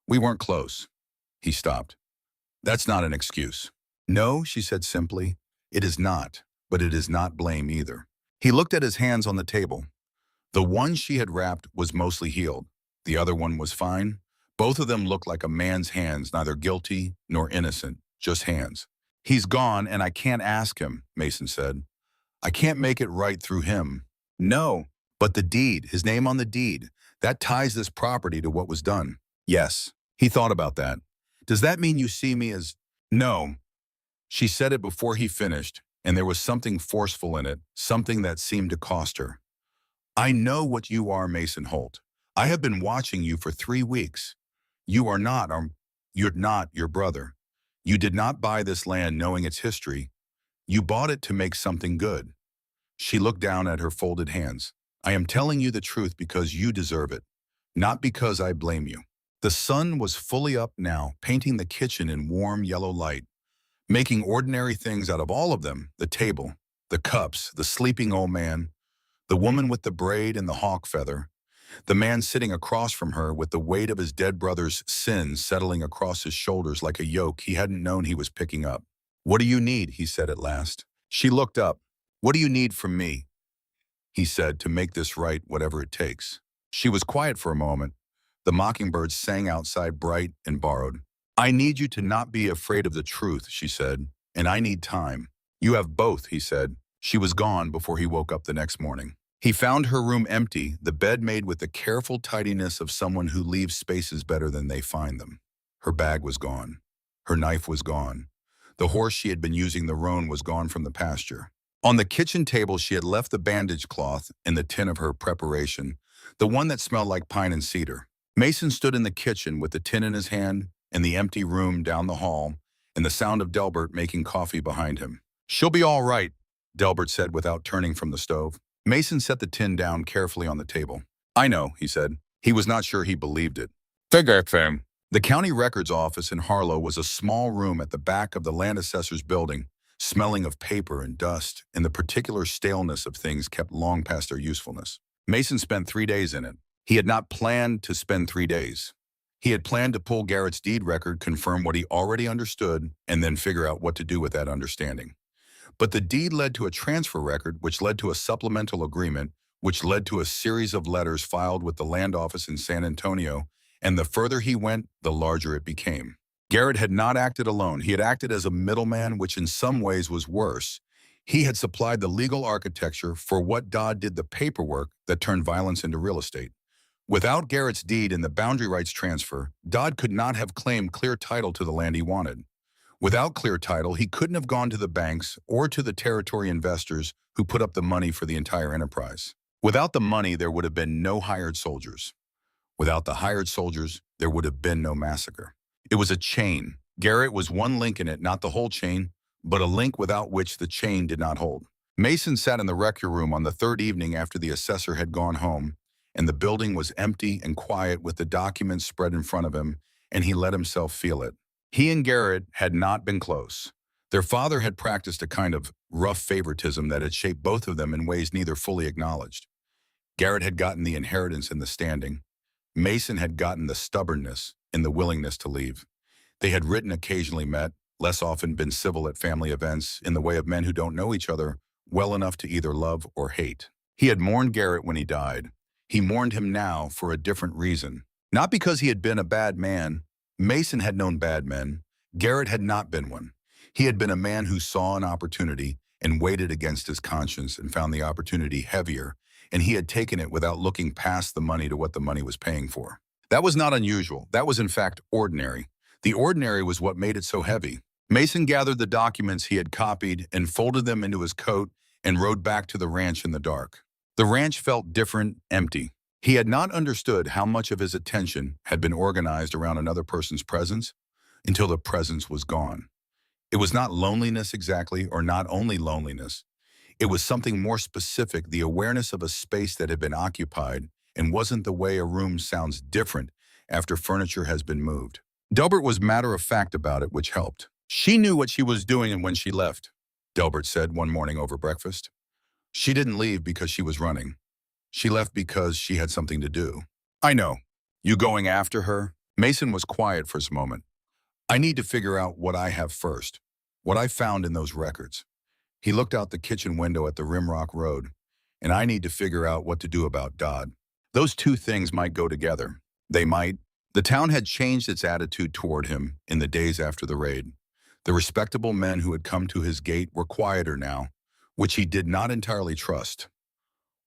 We weren't close." He stopped. "That's not an excuse." "No," she said simply. "It is not, but it is not blame either." He looked at his hands on the table. The one she had wrapped was mostly healed. The other one was fine. Both of them looked like a man's hands, neither guilty nor innocent, just hands. "He's gone and I can't ask him," Mason said. "I can't make it right through him." "No, but the deed, his name on the deed, that ties this property to what was done." "Yes." He thought about that. "Does that mean you see me as—" "No." She said it before he finished, and there was something forceful in it, something that seemed to cost her. "I know what you are, Mason Holt. I have been watching you for 3 weeks. You are not, you're not your brother. You did not buy this land knowing its history. You bought it to make something good." She looked down at her folded hands. I am telling you the truth because you deserve it, not because I blame you. The sun was fully up now, painting the kitchen in warm yellow light, making ordinary things out of all of them: the table, the cups, the sleeping old man, the woman with the braid and the hawk feather, the man sitting across from her with the weight of his dead brother's sins settling across his shoulders like a yoke he hadn't known he was picking up. "What do you need?" he said at last. She looked up. "What do you need from me?" he said, "to make this right, whatever it takes." She was quiet for a moment. The mockingbirds sang outside, bright and borrowed. "I need you to not be afraid of the truth," she said, "and I need time." "You have both," he said. She was gone before he woke up the next morning. He found her room empty, the bed made with the careful tidiness of someone who leaves spaces better than they find them. Her bag was gone. Her knife was gone. The horse she had been using, the roan, was gone from the pasture. On the kitchen table she had left the bandage cloth and the tin of her preparation, the one that smelled like pine and cedar. Mason stood in the kitchen with the tin in his hand and the empty room down the hall and the sound of Delbert making coffee behind him. "She'll be all right," Delbert said without turning from the stove. Mason set the tin down carefully on the table. "I know," he said. He was not sure he believed it. "Figure thing." The county records office in Harlow was a small room at the back of the land assessor's building, smelling of paper and dust and the particular staleness of things kept long past their usefulness. Mason spent 3 days in it. He had not planned to spend 3 days. He had planned to pull Garrett's deed record, confirm what he already understood, and then figure out what to do with that understanding. But the deed led to a transfer record, which led to a supplemental agreement, which led to a series of letters filed with the land office in San Antonio, and the further he went, the larger it became. Garrett had not acted alone. He had acted as a middleman, which in some ways was worse. He had supplied the legal architecture for what Dodd did the paperwork that turned violence into real estate. Without Garrett's deed and the boundary rights transfer, Dodd could not have claimed clear title to the land he wanted. Without clear title, he couldn't have gone to the banks or to the territory investors who put up the money for the entire enterprise. Without the money, there would have been no hired soldiers. Without the hired soldiers, there would have been no massacre. It was a chain. Garrett was one link in it, not the whole chain, but a link without which the chain did not hold. Mason sat in the record room on the third evening after the assessor had gone home, and the building was empty and quiet with the documents spread in front of him, and he let himself feel it. He and Garrett had not been close. Their father had practiced a kind of rough favoritism that had shaped both of them in ways neither fully acknowledged. Garrett had gotten the inheritance and the standing. Mason had gotten the stubbornness and the willingness to leave. They had written, occasionally met, less often been civil at family events, in the way of men who don't know each other well enough to either love or hate. He had mourned Garrett when he died. He mourned him now for a different reason. Not because he had been a bad man. Mason had known bad men. Garrett had not been one. He had been a man who saw an opportunity and weighed it against his conscience and found the opportunity heavier, and he had taken it without looking past the money to what the money was paying for. That was not unusual. That was in fact ordinary. The ordinary was what made it so heavy. Mason gathered the documents he had copied and folded them into his coat and rode back to the ranch in the dark. The ranch felt different, empty. He had not understood how much of his attention had been organized around another person's presence until the presence was gone. It was not loneliness exactly, or not only loneliness. It was something more specific, the awareness of a space that had been occupied and wasn't the way a room sounds different after furniture has been moved. Delbert was matter-of-fact about it, which helped. "She knew what she was doing and when she left," Delbert said one morning over breakfast. "She didn't leave because she was running. She left because she had something to do." "I know. You going after her?" Mason was quiet for a moment. "I need to figure out what I have first, what I found in those records." He looked out the kitchen window at the Rimrock Road. "And I need to figure out what to do about Dodd." Those two things might go together. They might. The town had changed its attitude toward him in the days after the raid. The respectable men who had come to his gate were quieter now, which he did not entirely trust.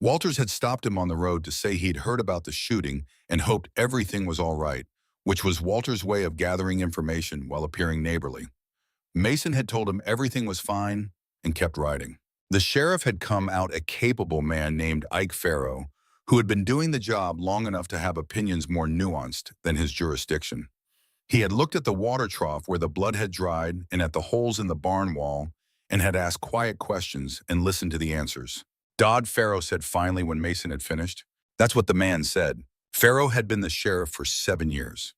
Walters had stopped him on the road to say he'd heard about the shooting and hoped everything was all right, which was Walters' way of gathering information while appearing neighborly. Mason had told him everything was fine and kept riding. The sheriff had come out a capable man named Ike Farrow, who had been doing the job long enough to have opinions more nuanced than his jurisdiction. He had looked at the water trough where the blood had dried and at the holes in the barn wall and had asked quiet questions and listened to the answers. Dodd, Farrow said finally when Mason had finished. That's what the man said. Farrow had been the sheriff for 7 years.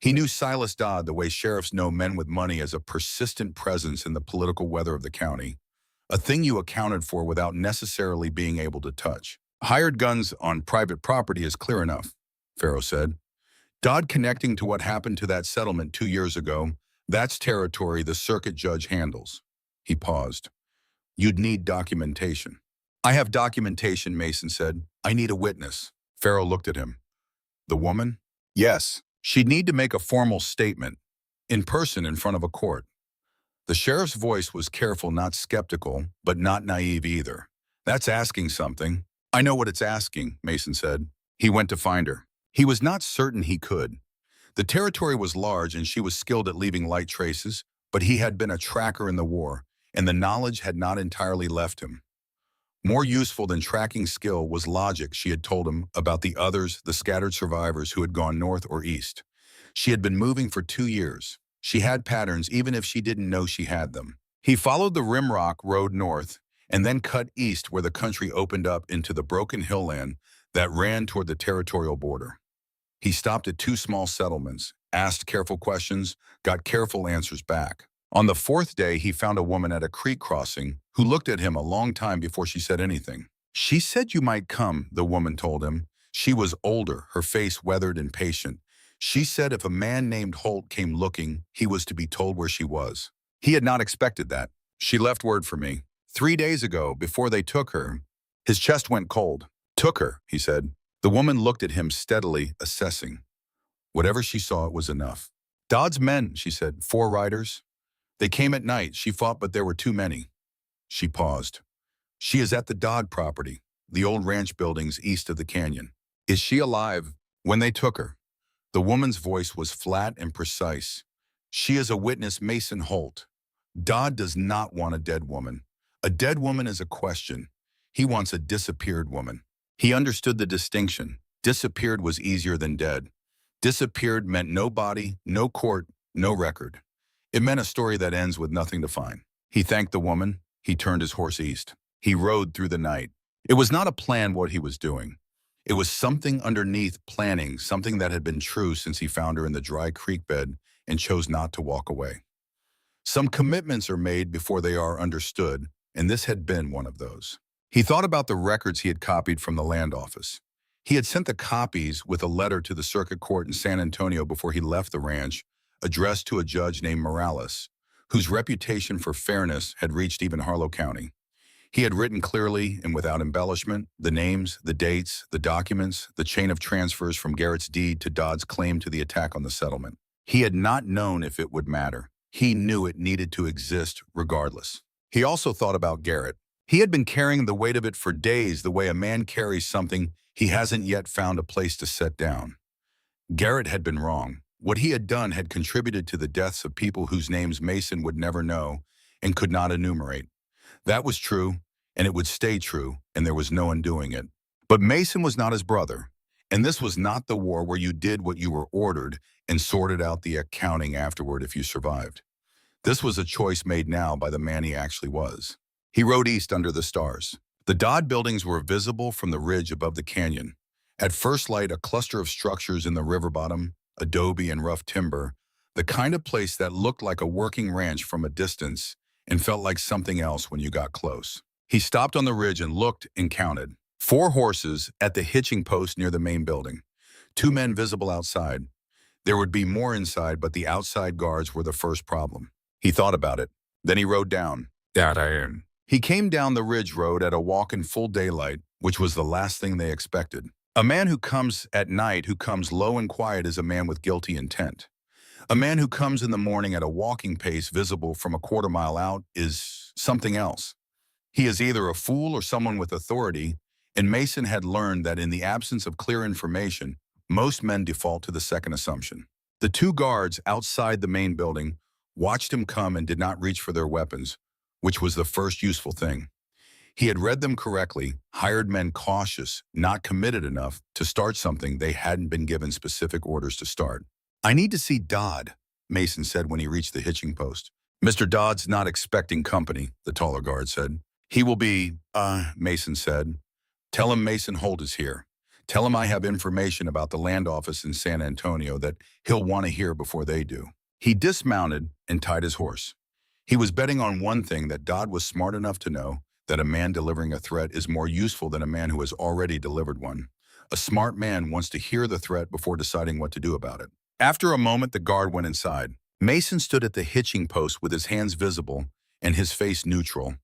He knew Silas Dodd the way sheriffs know men with money as a persistent presence in the political weather of the county, a thing you accounted for without necessarily being able to touch. Hired guns on private property is clear enough, Farrow said. Dodd connecting to what happened to that settlement 2 years ago, that's territory the circuit judge handles. He paused. You'd need documentation. I have documentation, Mason said. I need a witness. Farrow looked at him. The woman? Yes. She'd need to make a formal statement, in person in front of a court. The sheriff's voice was careful, not skeptical, but not naive either. That's asking something. I know what it's asking, Mason said. He went to find her. He was not certain he could. The territory was large and she was skilled at leaving light traces, but he had been a tracker in the war, and the knowledge had not entirely left him. More useful than tracking skill was logic she had told him about the others, the scattered survivors who had gone north or east. She had been moving for 2 years. She had patterns even if she didn't know she had them. He followed the Rimrock Road north and then cut east where the country opened up into the broken hillland that ran toward the territorial border. He stopped at 2 small settlements, asked careful questions, got careful answers back. On the 4th day, he found a woman at a creek crossing who looked at him a long time before she said anything. She said you might come, the woman told him. She was older, her face weathered and patient. She said if a man named Holt came looking, he was to be told where she was. He had not expected that. She left word for me. 3 days ago, before they took her, his chest went cold. Took her, he said. The woman looked at him steadily, assessing. Whatever she saw, it was enough. Dodd's men, she said, 4 riders. They came at night. She fought, but there were too many. She paused. She is at the Dodd property, the old ranch buildings east of the canyon. Is she alive? When they took her. The woman's voice was flat and precise. She is a witness, Mason Holt. Dodd does not want a dead woman. A dead woman is a question. He wants a disappeared woman. He understood the distinction. Disappeared was easier than dead. Disappeared meant no body, no court, no record. It meant a story that ends with nothing to find. He thanked the woman. He turned his horse east. He rode through the night. It was not a plan what he was doing. It was something underneath planning, something that had been true since he found her in the dry creek bed and chose not to walk away. Some commitments are made before they are understood, and this had been one of those. He thought about the records he had copied from the land office. He had sent the copies with a letter to the circuit court in San Antonio before he left the ranch, addressed to a judge named Morales, whose reputation for fairness had reached even Harlow County. He had written clearly and without embellishment the names, the dates, the documents, the chain of transfers from Garrett's deed to Dodd's claim to the attack on the settlement. He had not known if it would matter. He knew it needed to exist regardless. He also thought about Garrett. He had been carrying the weight of it for days the way a man carries something he hasn't yet found a place to set down. Garrett had been wrong. What he had done had contributed to the deaths of people whose names Mason would never know and could not enumerate. That was true, and it would stay true, and there was no undoing it. But Mason was not his brother, and this was not the war where you did what you were ordered and sorted out the accounting afterward if you survived. This was a choice made now by the man he actually was. He rode east under the stars. The Dodd buildings were visible from the ridge above the canyon. At first light, a cluster of structures in the river bottom, adobe and rough timber, the kind of place that looked like a working ranch from a distance and felt like something else when you got close. He stopped on the ridge and looked and counted. 4 horses at the hitching post near the main building. 2 men visible outside. There would be more inside, but the outside guards were the first problem. He thought about it. Then he rode down. He came down the ridge road at a walk in full daylight, which was the last thing they expected. A man who comes at night, who comes low and quiet, is a man with guilty intent. A man who comes in the morning at a walking pace visible from a quarter mile out is something else. He is either a fool or someone with authority, and Mason had learned that in the absence of clear information, most men default to the second assumption. The 2 guards outside the main building watched him come and did not reach for their weapons, which was the first useful thing. He had read them correctly, hired men cautious, not committed enough to start something they hadn't been given specific orders to start. I need to see Dodd, Mason said when he reached the hitching post. Mr. Dodd's not expecting company, the taller guard said. He will be, Mason said. Tell him Mason Holt is here. Tell him I have information about the land office in San Antonio that he'll want to hear before they do. He dismounted and tied his horse. He was betting on one thing, that Dodd was smart enough to know that a man delivering a threat is more useful than a man who has already delivered one. A smart man wants to hear the threat before deciding what to do about it. After a moment, the guard went inside. Mason stood at the hitching post with his hands visible and his face neutral,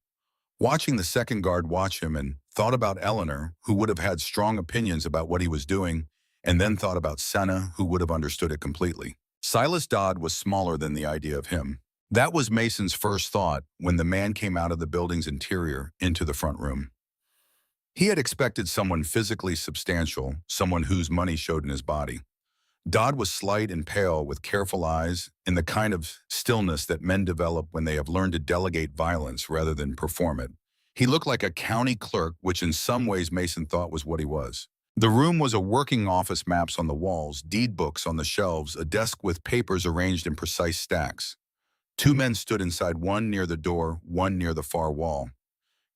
watching the second guard watch him, and thought about Eleanor, who would have had strong opinions about what he was doing, and then thought about Senna, who would have understood it completely. Silas Dodd was smaller than the idea of him. That was Mason's first thought when the man came out of the building's interior into the front room. He had expected someone physically substantial, someone whose money showed in his body. Dodd was slight and pale, with careful eyes, and the kind of stillness that men develop when they have learned to delegate violence rather than perform it. He looked like a county clerk, which in some ways Mason thought was what he was. The room was a working office, maps on the walls, deed books on the shelves, a desk with papers arranged in precise stacks. Two men stood inside, one near the door, one near the far wall.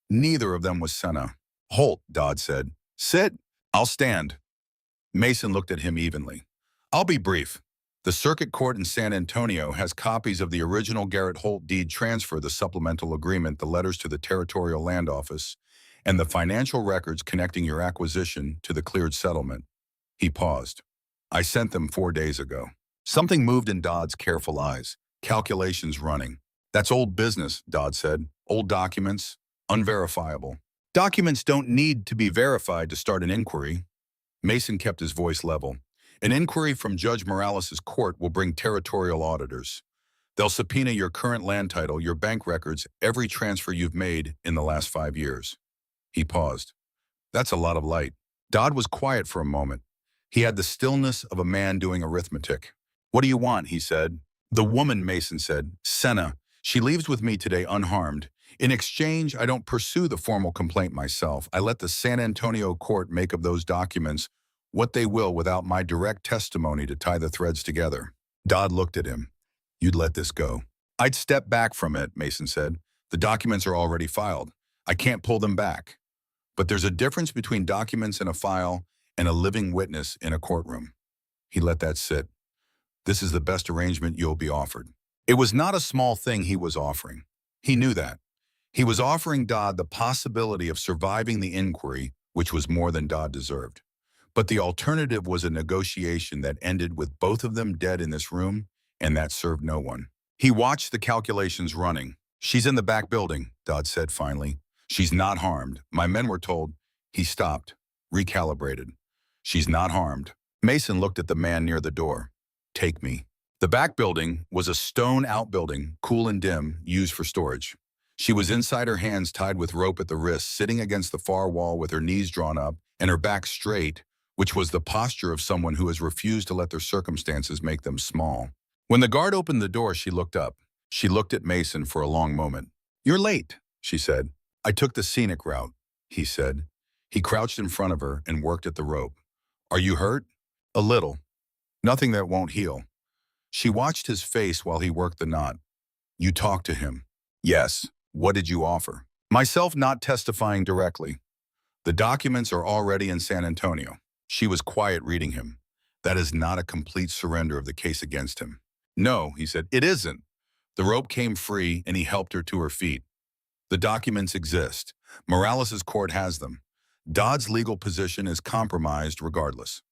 Neither of them was Senna. "Holt," Dodd said. "Sit." "I'll stand." Mason looked at him evenly. "I'll be brief. The circuit court in San Antonio has copies of the original Garrett Holt deed transfer, the supplemental agreement, the letters to the territorial land office, and the financial records connecting your acquisition to the cleared settlement." He paused. "I sent them 4 days ago." Something moved in Dodd's careful eyes. Calculations running. "That's old business," Dodd said. "Old documents, unverifiable." "Documents don't need to be verified to start an inquiry." Mason kept his voice level. "An inquiry from Judge Morales' court will bring territorial auditors. They'll subpoena your current land title, your bank records, every transfer you've made in the last 5 years. He paused. "That's a lot of light." Dodd was quiet for a moment. He had the stillness of a man doing arithmetic. "What do you want?" he said. "The woman," Mason said. "Senna. She leaves with me today unharmed. In exchange, I don't pursue the formal complaint myself. I let the San Antonio court make of those documents what they will without my direct testimony to tie the threads together." Dodd looked at him. "You'd let this go?" "I'd step back from it," Mason said. "The documents are already filed. I can't pull them back. But there's a difference between documents in a file and a living witness in a courtroom." He let that sit. "This is the best arrangement you'll be offered." It was not a small thing he was offering. He knew that. He was offering Dodd the possibility of surviving the inquiry, which was more than Dodd deserved. But the alternative was a negotiation that ended with both of them dead in this room, and that served no one. He watched the calculations running. "She's in the back building," Dodd said finally. "She's not harmed. My men were told." He stopped, recalibrated. "She's not harmed." Mason looked at the man near the door. "Take me." The back building was a stone outbuilding, cool and dim, used for storage. She was inside, her hands tied with rope at the wrists, sitting against the far wall with her knees drawn up and her back straight, which was the posture of someone who has refused to let their circumstances make them small. When the guard opened the door, she looked up. She looked at Mason for a long moment. "You're late," she said. "I took the scenic route," he said. He crouched in front of her and worked at the rope. "Are you hurt?" "A little. Nothing that won't heal." She watched his face while he worked the knot. "You talked to him?" "Yes." "What did you offer?" "Myself not testifying directly. The documents are already in San Antonio." She was quiet, reading him. "That is not a complete surrender of the case against him." "No," he said, "it isn't." The rope came free and he helped her to her feet. "The documents exist. Morales' court has them. Dodd's legal position is compromised regardless.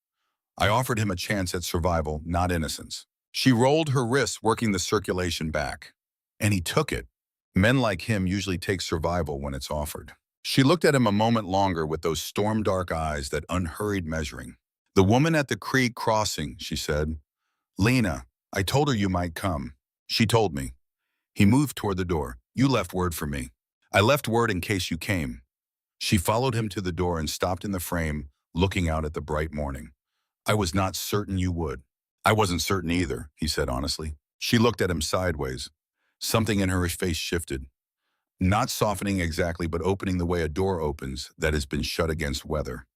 I offered him a chance at survival, not innocence." She rolled her wrists, working the circulation back. "And he took it. Men like him usually take survival when it's offered." She looked at him a moment longer with those storm-dark eyes, that unhurried measuring. "The woman at the creek crossing," she said. "Lena, I told her you might come. She told me." He moved toward the door. "You left word for me." "I left word in case you came." She followed him to the door and stopped in the frame, looking out at the bright morning. "I was not certain you would." "I wasn't certain either," he said honestly. She looked at him sideways. Something in her face shifted. Not softening exactly, but opening the way a door opens that has been shut against weather.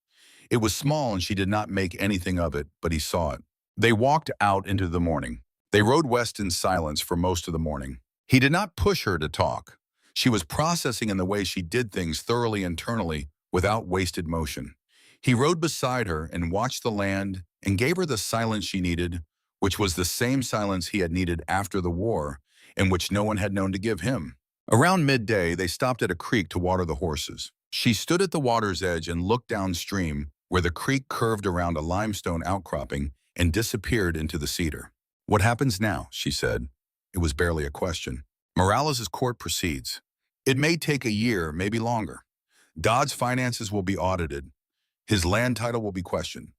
It was small and she did not make anything of it, but he saw it. They walked out into the morning. They rode west in silence for most of the morning. He did not push her to talk. She was processing in the way she did things thoroughly internally without wasted motion. He rode beside her and watched the land and gave her the silence she needed, which was the same silence he had needed after the war and which no one had known to give him. Around midday, they stopped at a creek to water the horses. She stood at the water's edge and looked downstream where the creek curved around a limestone outcropping and disappeared into the cedar. "What happens now?" she said. It was barely a question. "Morales' court proceeds. It may take a year, maybe longer. Dodd's finances will be audited. His land title will be questioned."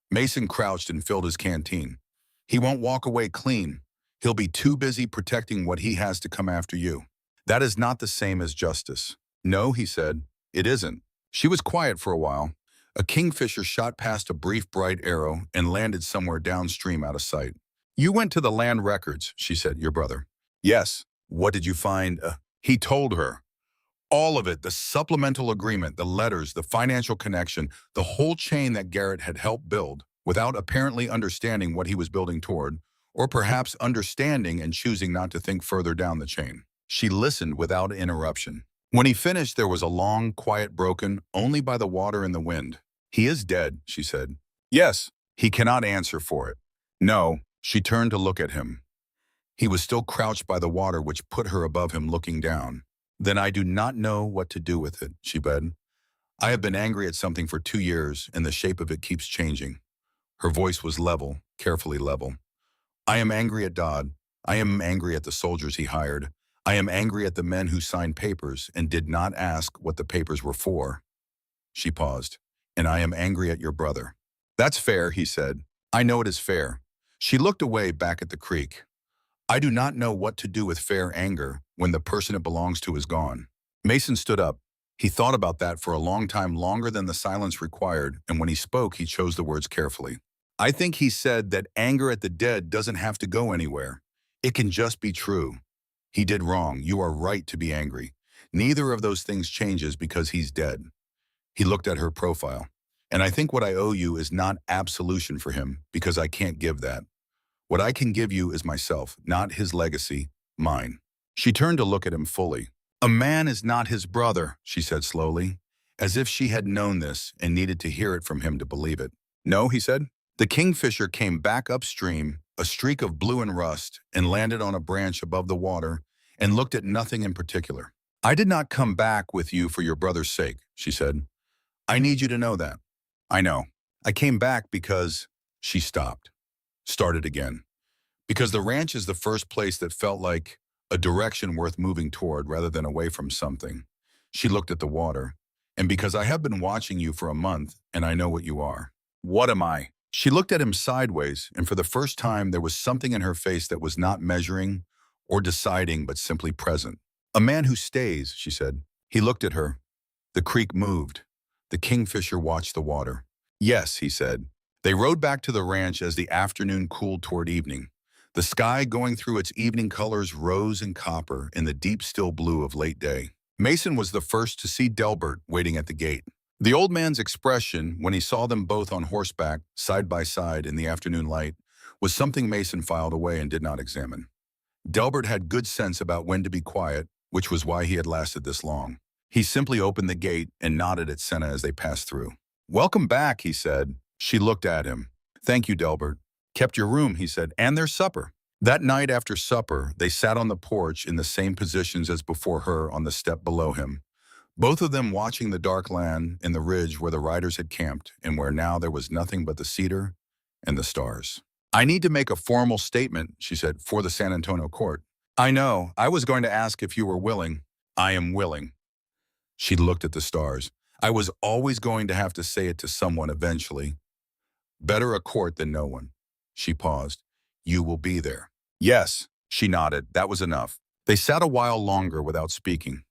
Mason crouched and filled his canteen. "He won't walk away clean. He'll be too busy protecting what he has to come after you." "That is not the same as justice." "No," he said, "it isn't." She was quiet for a while. A kingfisher shot past a brief bright arrow and landed somewhere downstream out of sight. "You went to the land records," she said, "your brother." "Yes." "What did you find?" He told her. All of it, the supplemental agreement, the letters, the financial connection, the whole chain that Garrett had helped build, without apparently understanding what he was building toward, or perhaps understanding and choosing not to think further down the chain. She listened without interruption. When he finished, there was a long, quiet broken only by the water and the wind. "He is dead," she said. "Yes." "He cannot answer for it." "No." She turned to look at him. He was still crouched by the water, which put her above him looking down. "Then I do not know what to do with it," she said. "I have been angry at something for 2 years, and the shape of it keeps changing." Her voice was level, carefully level. "I am angry at Dodd. I am angry at the soldiers he hired. I am angry at the men who signed papers and did not ask what the papers were for." She paused. "And I am angry at your brother." "That's fair," he said. "I know it is fair." She looked away back at the creek. "I do not know what to do with fair anger when the person it belongs to is gone." Mason stood up. He thought about that for a long time, longer than the silence required, and when he spoke, he chose the words carefully. "I think he said that anger at the dead doesn't have to go anywhere. It can just be true. He did wrong. You are right to be angry. Neither of those things changes because he's dead." He looked at her profile. "And I think what I owe you is not absolution for him, because I can't give that. What I can give you is myself, not his legacy, mine." She turned to look at him fully. "A man is not his brother," she said slowly, as if she had known this and needed to hear it from him to believe it. "No," he said. The kingfisher came back upstream, a streak of blue and rust, and landed on a branch above the water and looked at nothing in particular. "I did not come back with you for your brother's sake," she said. "I need you to know that." "I know. I came back because—" She stopped. Started again. "Because the ranch is the first place that felt like a direction worth moving toward rather than away from something." She looked at the water. "And because I have been watching you for a month and I know what you are." "What am I?" She looked at him sideways, and for the first time there was something in her face that was not measuring or deciding but simply present. "A man who stays," she said. He looked at her. The creek moved. The kingfisher watched the water. "Yes," he said. They rode back to the ranch as the afternoon cooled toward evening. The sky, going through its evening colors, rose and copper in the deep still blue of late day. Mason was the first to see Delbert waiting at the gate. The old man's expression, when he saw them both on horseback, side by side in the afternoon light, was something Mason filed away and did not examine. Delbert had good sense about when to be quiet, which was why he had lasted this long. He simply opened the gate and nodded at Senna as they passed through. "Welcome back," he said. She looked at him. "Thank you, Delbert." "Kept your room," he said, "and their supper." That night after supper, they sat on the porch in the same positions as before her on the step below him, both of them watching the dark land in the ridge where the riders had camped and where now there was nothing but the cedar and the stars. "I need to make a formal statement," she said, "for the San Antonio court." "I know. I was going to ask if you were willing." "I am willing." She looked at the stars. "I was always going to have to say it to someone eventually. Better a court than no one." She paused. "You will be there." "Yes." She nodded. That was enough. They sat a while longer without speaking,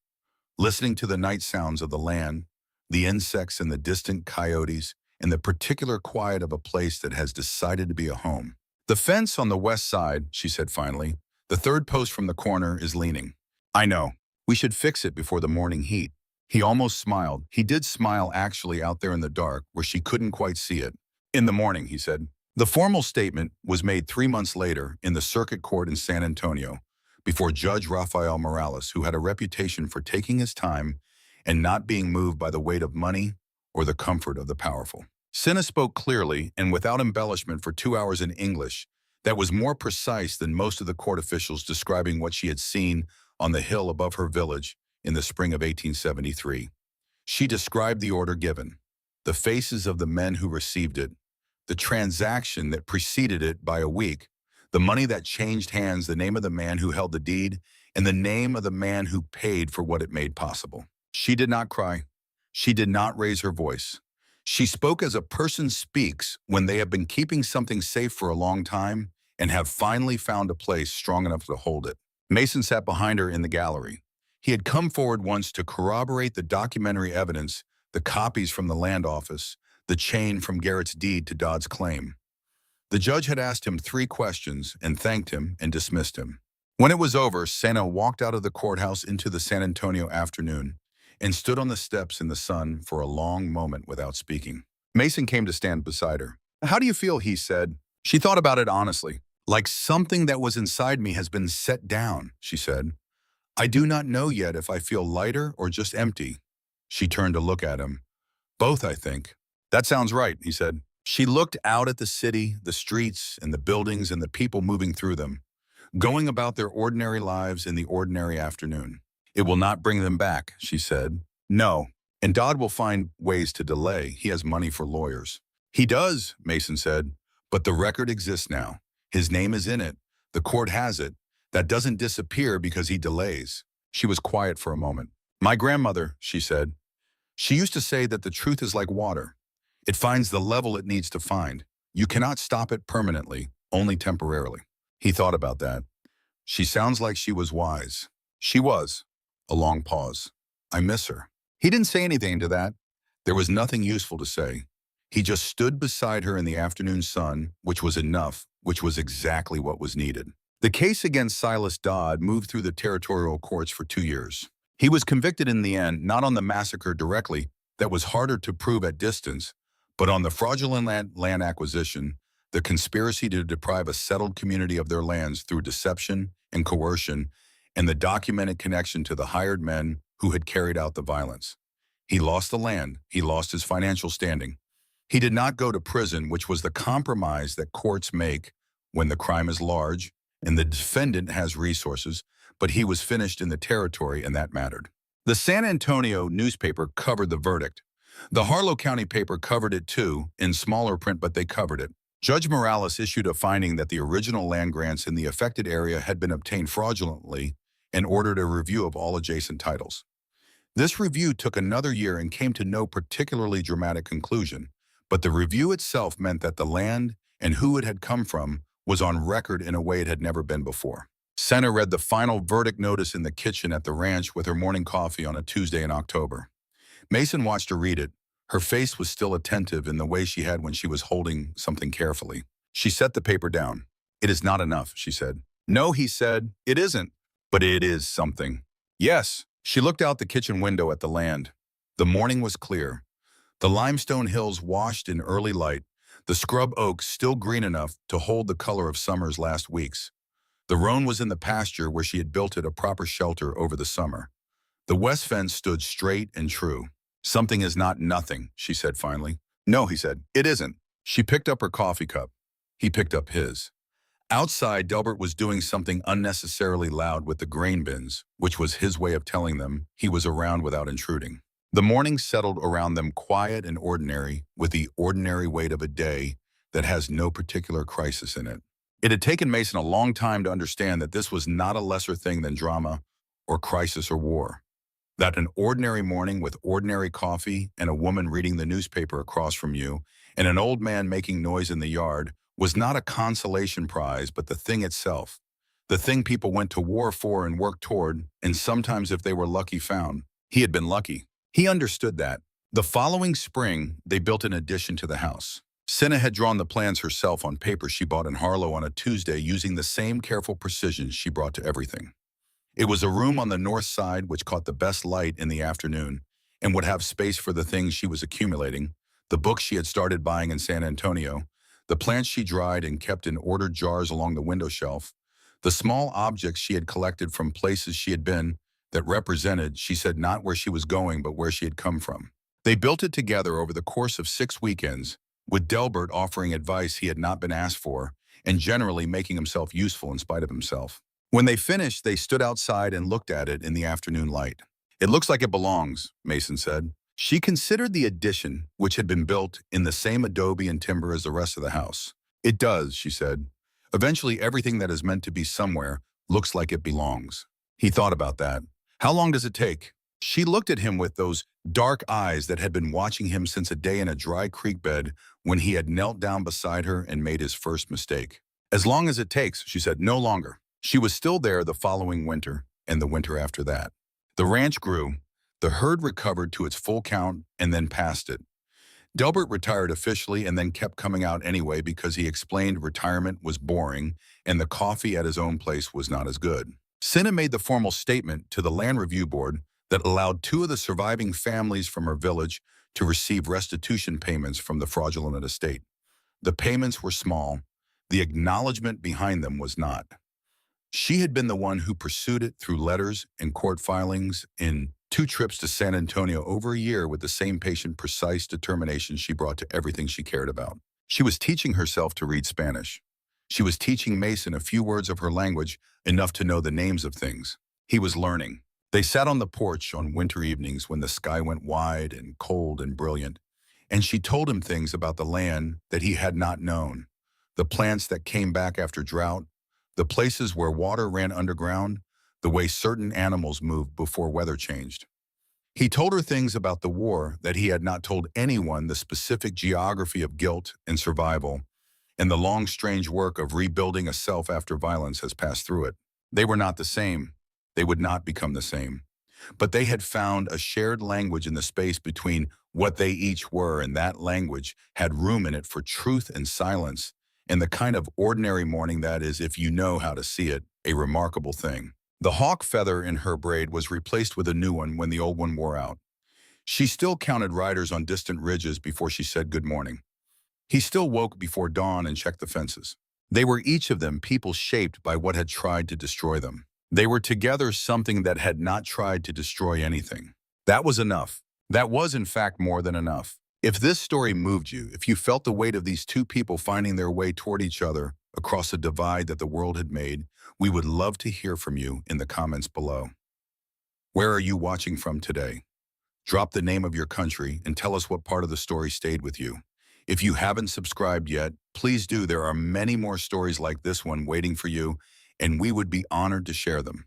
listening to the night sounds of the land, the insects and the distant coyotes, and the particular quiet of a place that has decided to be a home. "The fence on the west side," she said finally. "The third post from the corner is leaning." "I know. We should fix it before the morning heat." He almost smiled. He did smile actually out there in the dark where she couldn't quite see it. "In the morning," he said. The formal statement was made 3 months later in the circuit court in San Antonio, before Judge Rafael Morales, who had a reputation for taking his time and not being moved by the weight of money or the comfort of the powerful. Cinna spoke clearly and without embellishment for 2 hours in English that was more precise than most of the court officials describing what she had seen on the hill above her village in the spring of 1873. She described the order given, the faces of the men who received it, the transaction that preceded it by a week, the money that changed hands, the name of the man who held the deed, and the name of the man who paid for what it made possible. She did not cry. She did not raise her voice. She spoke as a person speaks when they have been keeping something safe for a long time and have finally found a place strong enough to hold it. Mason sat behind her in the gallery. He had come forward once to corroborate the documentary evidence, the copies from the land office, the chain from Garrett's deed to Dodd's claim. The judge had asked him 3 questions and thanked him and dismissed him. When it was over, Cinna walked out of the courthouse into the San Antonio afternoon and stood on the steps in the sun for a long moment without speaking. Mason came to stand beside her. "How do you feel?" he said. She thought about it honestly. "Like something that was inside me has been set down," she said. "I do not know yet if I feel lighter or just empty." She turned to look at him. "Both, I think." "That sounds right," he said. She looked out at the city, the streets, and the buildings and the people moving through them, going about their ordinary lives in the ordinary afternoon. "It will not bring them back," she said. "No, and Dodd will find ways to delay. He has money for lawyers." "He does," Mason said, "but the record exists now. His name is in it. The court has it. That doesn't disappear because he delays." She was quiet for a moment. "My grandmother," she said, "she used to say that the truth is like water. It finds the level it needs to find. You cannot stop it permanently, only temporarily." He thought about that. She sounds like she was wise. She was. A long pause. "I miss her." He didn't say anything to that. There was nothing useful to say. He just stood beside her in the afternoon sun, which was enough, which was exactly what was needed. The case against Silas Dodd moved through the territorial courts for 2 years. He was convicted in the end, not on the massacre directly, that was harder to prove at distance, but on the fraudulent land acquisition, the conspiracy to deprive a settled community of their lands through deception and coercion, and the documented connection to the hired men who had carried out the violence. He lost the land. He lost his financial standing. He did not go to prison, which was the compromise that courts make when the crime is large and the defendant has resources, but he was finished in the territory, and that mattered. The San Antonio newspaper covered the verdict. The Harlow County paper covered it too, in smaller print, but they covered it. Judge Morales issued a finding that the original land grants in the affected area had been obtained fraudulently and ordered a review of all adjacent titles. This review took another year and came to no particularly dramatic conclusion, but the review itself meant that the land and who it had come from was on record in a way it had never been before. Cinna read the final verdict notice in the kitchen at the ranch with her morning coffee on a Tuesday in October. Mason watched her read it. Her face was still attentive in the way she had when she was holding something carefully. She set the paper down. "It is not enough," she said. "No," he said, "it isn't. But it is something." "Yes." She looked out the kitchen window at the land. The morning was clear. The limestone hills washed in early light, the scrub oaks still green enough to hold the color of summer's last weeks. The roan was in the pasture where she had built it a proper shelter over the summer. The west fence stood straight and true. "Something is not nothing," she said finally. "No," he said, "it isn't." She picked up her coffee cup. He picked up his. Outside, Delbert was doing something unnecessarily loud with the grain bins, which was his way of telling them he was around without intruding. The morning settled around them quiet and ordinary, with the ordinary weight of a day that has no particular crisis in it. It had taken Mason a long time to understand that this was not a lesser thing than drama or crisis or war. That an ordinary morning with ordinary coffee and a woman reading the newspaper across from you and an old man making noise in the yard was not a consolation prize, but the thing itself. The thing people went to war for and worked toward, and sometimes, if they were lucky, found. He had been lucky. He understood that. The following spring, they built an addition to the house. Cinna had drawn the plans herself on paper she bought in Harlow on a Tuesday using the same careful precision she brought to everything. It was a room on the north side which caught the best light in the afternoon and would have space for the things she was accumulating, the books she had started buying in San Antonio, the plants she dried and kept in ordered jars along the window shelf, The small objects she had collected from places she had been that represented, she said, not where she was going, but where she had come from. They built it together over the course of 6 weekends, with Delbert offering advice he had not been asked for and generally making himself useful in spite of himself. When they finished, they stood outside and looked at it in the afternoon light. It looks like it belongs, Mason said. She considered the addition, which had been built in the same adobe and timber as the rest of the house. It does, she said. Eventually, everything that is meant to be somewhere looks like it belongs. He thought about that. How long does it take? She looked at him with those dark eyes that had been watching him since a day in a dry creek bed when he had knelt down beside her and made his first mistake. As long as it takes, she said, no longer. She was still there the following winter and the winter after that. The ranch grew. The herd recovered to its full count and then passed it. Delbert retired officially and then kept coming out anyway because he explained retirement was boring and the coffee at his own place was not as good. Cinna made the formal statement to the Land Review Board that allowed 2 of the surviving families from her village to receive restitution payments from the fraudulent estate. The payments were small. The acknowledgement behind them was not. She had been the one who pursued it through letters and court filings in 2 trips to San Antonio over a year with the same patient, precise determination she brought to everything she cared about. She was teaching herself to read Spanish. She was teaching Mason a few words of her language, enough to know the names of things. He was learning. They sat on the porch on winter evenings when the sky went wide and cold and brilliant, and she told him things about the land that he had not known, the plants that came back after drought, the places where water ran underground, the way certain animals moved before weather changed. He told her things about the war that he had not told anyone, the specific geography of guilt and survival, and the long, strange work of rebuilding a self after violence has passed through it. They were not the same. They would not become the same. But they had found a shared language in the space between what they each were, and that language had room in it for truth and silence, and the kind of ordinary morning that is, if you know how to see it, a remarkable thing. The hawk feather in her braid was replaced with a new one when the old one wore out. She still counted riders on distant ridges before she said good morning. He still woke before dawn and checked the fences. They were each of them people shaped by what had tried to destroy them. They were together something that had not tried to destroy anything. That was enough. That was, in fact, more than enough. If this story moved you, if you felt the weight of these 2 people finding their way toward each other across a divide that the world had made, we would love to hear from you in the comments below. Where are you watching from today? Drop the name of your country and tell us what part of the story stayed with you. If you haven't subscribed yet, please do. There are many more stories like this one waiting for you, and we would be honored to share them.